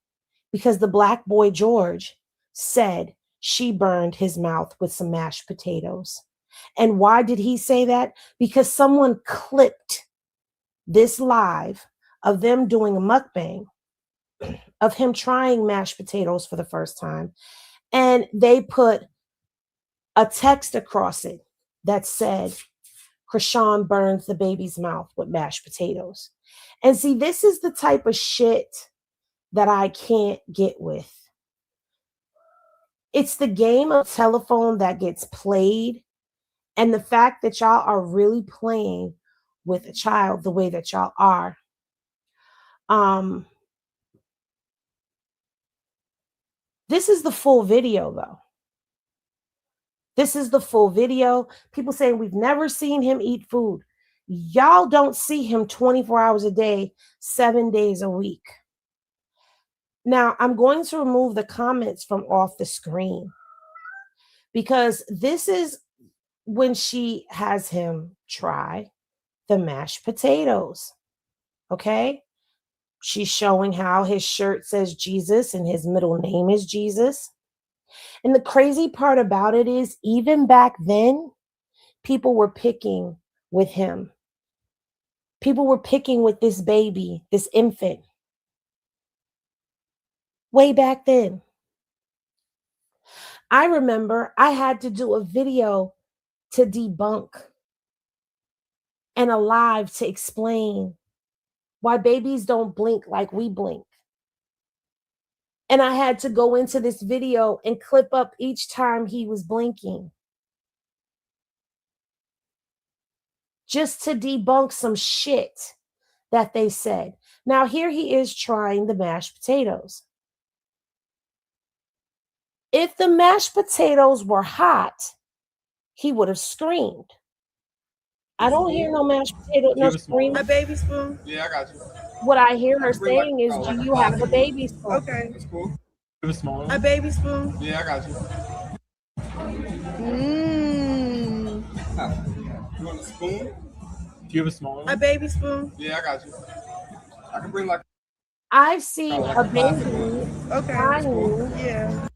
because the black boy George said she burned his mouth with some mashed potatoes. And why did he say that? Because someone clipped this live of them doing a mukbang of him trying mashed potatoes for the first time. And they put a text across it that said, Krishan burns the baby's mouth with mashed potatoes. And see, this is the type of shit that I can't get with. It's the game of telephone that gets played, and the fact that y'all are really playing with a child the way that y'all are. This is the full video, though. This is the full video. People saying we've never seen him eat food. Y'all don't see him 24 hours a day, 7 days a week. Now, I'm going to remove the comments from off the screen because this is when she has him try the mashed potatoes. Okay? She's showing how his shirt says Jesus and his middle name is Jesus. And the crazy part about it is, even back then, people were picking with him. People were picking with this baby, this infant. Way back then. I remember I had to do a video to debunk and a live to explain why babies don't blink like we blink. And I had to go into this video and clip up each time he was blinking, just to debunk some shit that they said. Now, here he is trying the mashed potatoes. If the mashed potatoes were hot, he would have screamed. I don't hear no mashed potato, no screaming. A baby spoon? Yeah, I got you. What I hear her saying is, do you have a baby spoon? Okay. That's cool. A baby spoon? Yeah, I got you. You want a spoon? Do you have a small one? A baby spoon? Yeah, I got you. I can bring like. I've seen a baby trying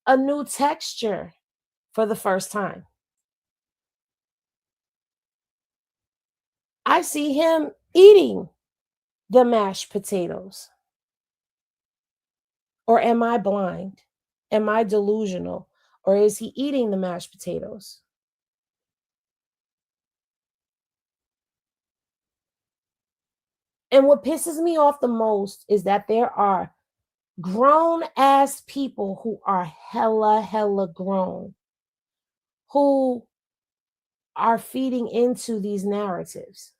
a new texture for the first time. I see him eating the mashed potatoes. Or am I blind? Am I delusional? Or is he eating the mashed potatoes? And what pisses me off the most is that there are grown ass people who are hella grown, who are feeding into these narratives.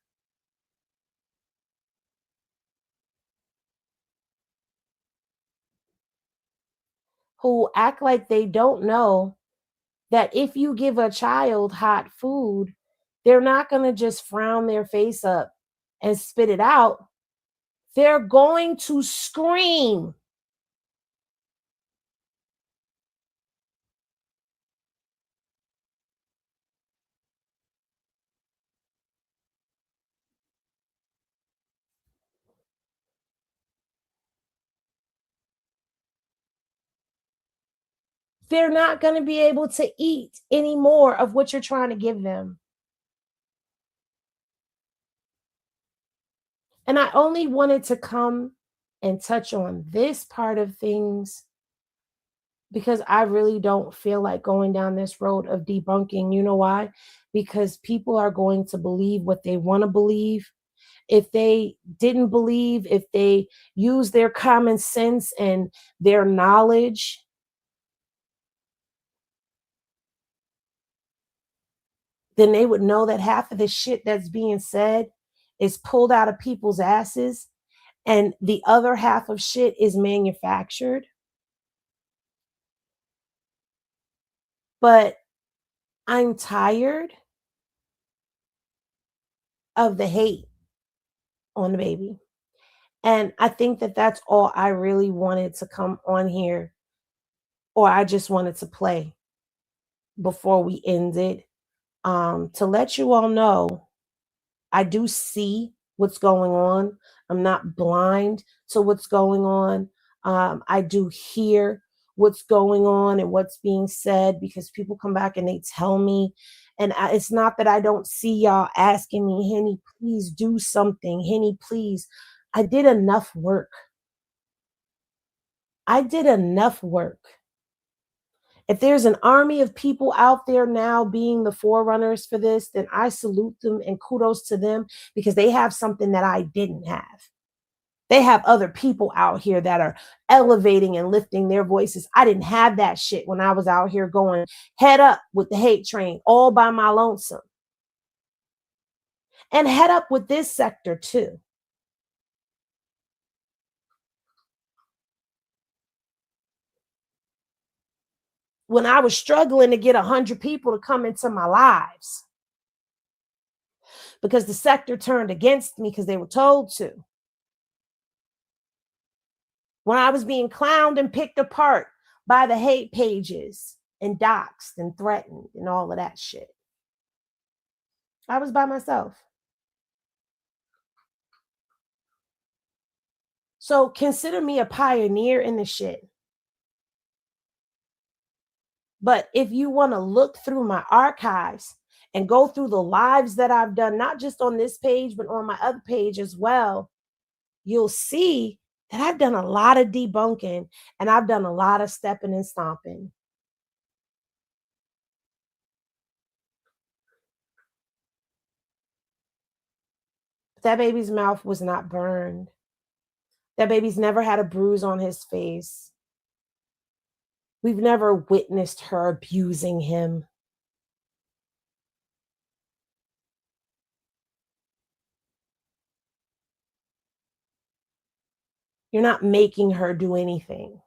Who act like they don't know that if you give a child hot food, they're not going to just frown their face up and spit it out. They're going to scream. They're not going to be able to eat any more of what you're trying to give them. And I only wanted to come and touch on this part of things because I really don't feel like going down this road of debunking. You know why? Because people are going to believe what they want to believe. If they didn't believe, if they use their common sense and their knowledge, then they would know that half of the shit that's being said is pulled out of people's asses and the other half of shit is manufactured. But I'm tired of the hate on the baby. And I think that that's all I really wanted to come on here, or I just wanted to play before we ended, to let you all know I do see what's going on. I'm not blind to what's going on. I do hear what's going on and what's being said because people come back and they tell me. And it's not that I don't see y'all asking me, Henny, please do something. Henny, please. I did enough work. I did enough work. If there's an army of people out there now being the forerunners for this, then I salute them and kudos to them because they have something that I didn't have. They have other people out here that are elevating and lifting their voices. I didn't have that shit when I was out here going head up with the hate train all by my lonesome. And head up with this sector too. When I was struggling to get 100 people to come into my lives because the sector turned against me because they were told to. When I was being clowned and picked apart by the hate pages and doxxed and threatened and all of that shit. I was by myself. So consider me a pioneer in the shit. But if you want to look through my archives and go through the lives that I've done, not just on this page, but on my other page as well, you'll see that I've done a lot of debunking and I've done a lot of stepping and stomping. That baby's mouth was not burned. That baby's never had a bruise on his face. We've never witnessed her abusing him. You're not making her do anything.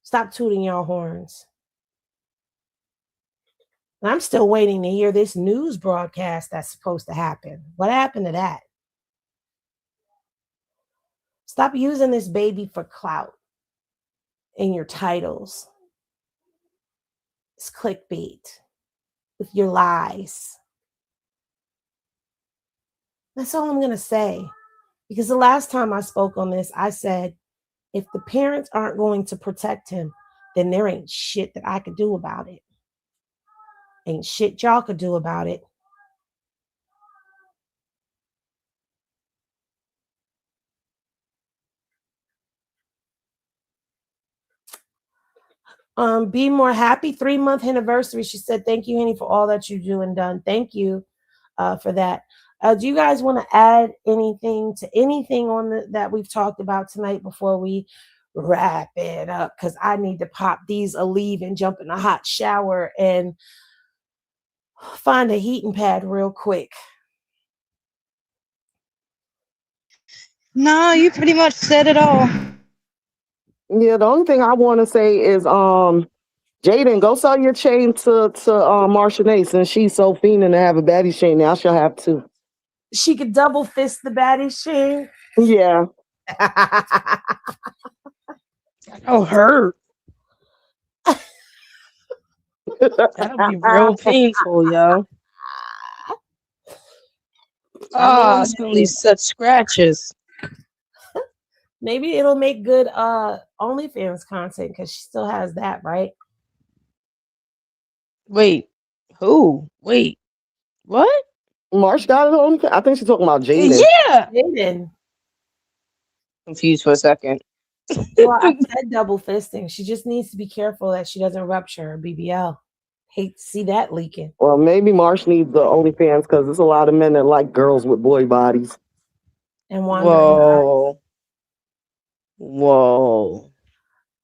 Stop tooting your horns. And I'm still waiting to hear this news broadcast that's supposed to happen. What happened to that? Stop using this baby for clout in your titles. It's clickbait with your lies. That's all I'm going to say. Because the last time I spoke on this, I said, if the parents aren't going to protect him, then there ain't shit that I could do about it. Ain't shit y'all could do about it. Be more happy 3-month anniversary. She said, thank you, Henny, for all that you do and done. Thank you for that. Do you guys want to add anything to anything on that we've talked about tonight before we wrap it up? Because I need to pop these Aleve and jump in a hot shower and find a heating pad real quick. No, you pretty much said it all. Yeah, the only thing I want to say is, Jaden, go sell your chain to Marcia since she's so fiending to have a baddie chain. Now she'll have to. She could double fist the baddie chain. Yeah. That'll hurt. That'll be real painful, yo. Oh, it's gonna leave such scratches. Maybe it'll make good OnlyFans content because she still has that, right? Wait, who? Wait, what? Marsh got it on. I think she's talking about Jaden. Yeah, Jaden. Confused for a second. Well, I said double fisting. She just needs to be careful that she doesn't rupture her BBL. Hate to see that leaking. Well, maybe Marsh needs the OnlyFans because there's a lot of men that like girls with boy bodies. And wandering eyes. Whoa.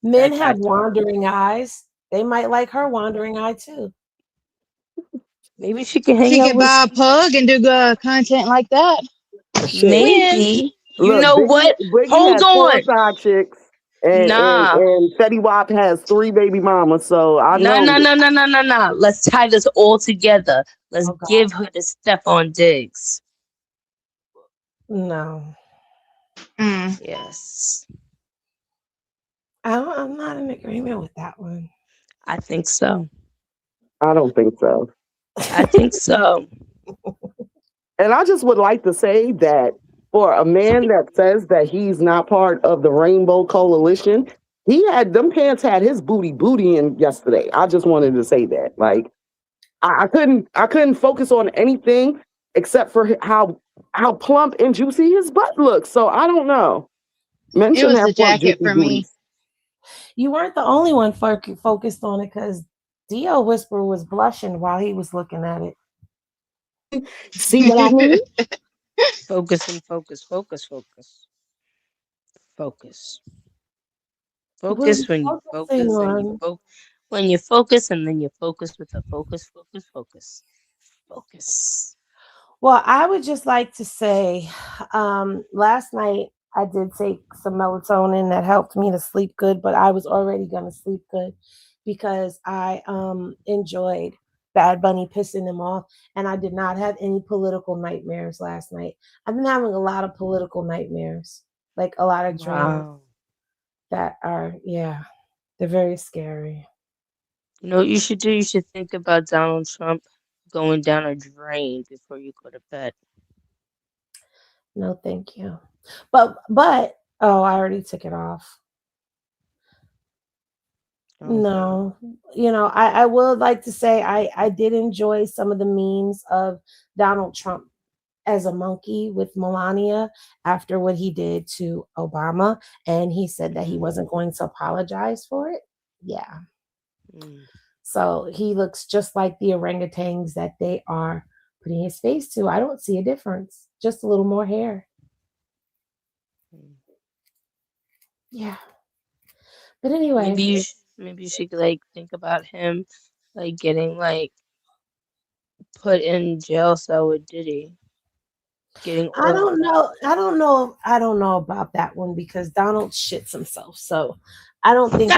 Men have wandering eyes. They might like her wandering eye too. Maybe she can hang She out could with buy a pug and do content like that. maybe. You Look, know what? Biggie Hold has on. 4 side chicks, and Fetty Wap has 3 baby mamas. So I know. No. Let's tie this all together. Let's give her the Stefon Diggs. No. Yes. I'm not in agreement with that one. I think so. I don't think so. I think so. And I just would like to say that for a man that says that he's not part of the Rainbow Coalition. Them pants had his booty in yesterday. I just wanted to say that. Like, I couldn't focus on anything except for how plump and juicy his butt looks. So I don't know. Men It was have the plump, jacket juicy for me. booties. You weren't the only one focused on it, because Dio Whisper was blushing while he was looking at it. See what I mean? Focus and focus, focus, focus. Focus. Focus when you focus and you focus. When you focus and then you focus with the focus. Focus. Well, I would just like to say, last night I did take some melatonin that helped me to sleep good, but I was already going to sleep good because I enjoyed Bad Bunny pissing him off, and I did not have any political nightmares last night. I've been having a lot of political nightmares, like a lot of dreams that are, they're very scary. You know what you should do? You should think about Donald Trump going down a drain before you go to bed. No, thank you. But oh, I already took it off. Okay. No, I would like to say I did enjoy some of the memes of Donald Trump as a monkey with Melania after what he did to Obama, and he said that he wasn't going to apologize for it. Yeah. So he looks just like the orangutans that they are putting his face to. I don't see a difference, just a little more hair. Yeah. But anyway, maybe you should like think about him like getting like put in jail cell with Diddy. I don't know about that one, because Donald shits himself. So I don't think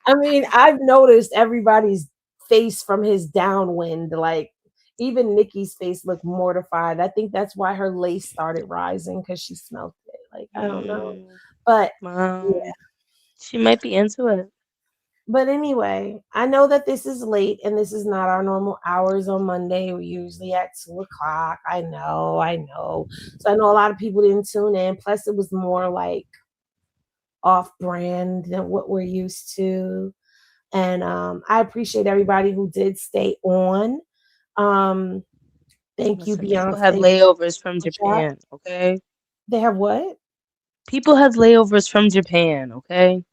I mean, I've noticed everybody's face from his downwind, like even Nikki's face looked mortified. I think that's why her lace started rising, because she smelled it. Like, I don't know. But she might be into it. But anyway, I know that this is late and this is not our normal hours on Monday. We're usually at 2:00. I know. So I know a lot of people didn't tune in. Plus, it was more like off-brand than what we're used to. And I appreciate everybody who did stay on. Thank you, Beyonce. People have layovers from Japan, okay? They have what? People have layovers from Japan, okay?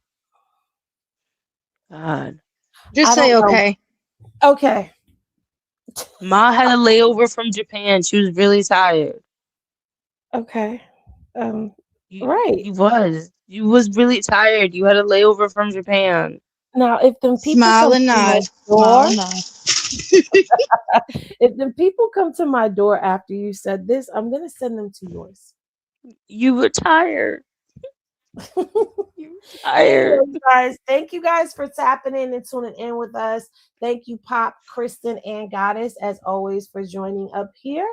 God. Just say okay. Okay. Ma had a layover from Japan. She was really tired. Okay. Right. You was really tired. You had a layover from Japan. Now, if them people smile and nod, if them people come to my door after you said this, I'm gonna send them to yours. You were tired. Tired. So guys, thank you guys for tapping in and tuning in with us. Thank you, Pop, Kristen, and Goddess, as always, for joining up here.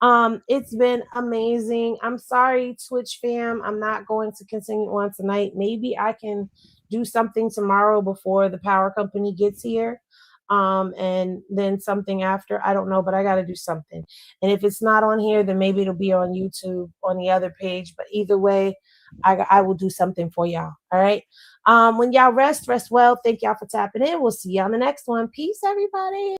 It's been amazing. I'm sorry, Twitch fam, I'm not going to continue on tonight. Maybe I can do something tomorrow before the power company gets here. And then something after. I don't know, but I got to do something. And if it's not on here, then maybe it'll be on YouTube on the other page. But either way, I will do something for y'all. All right. When y'all rest well. Thank y'all for tapping in. We'll see you on the next one. Peace, everybody.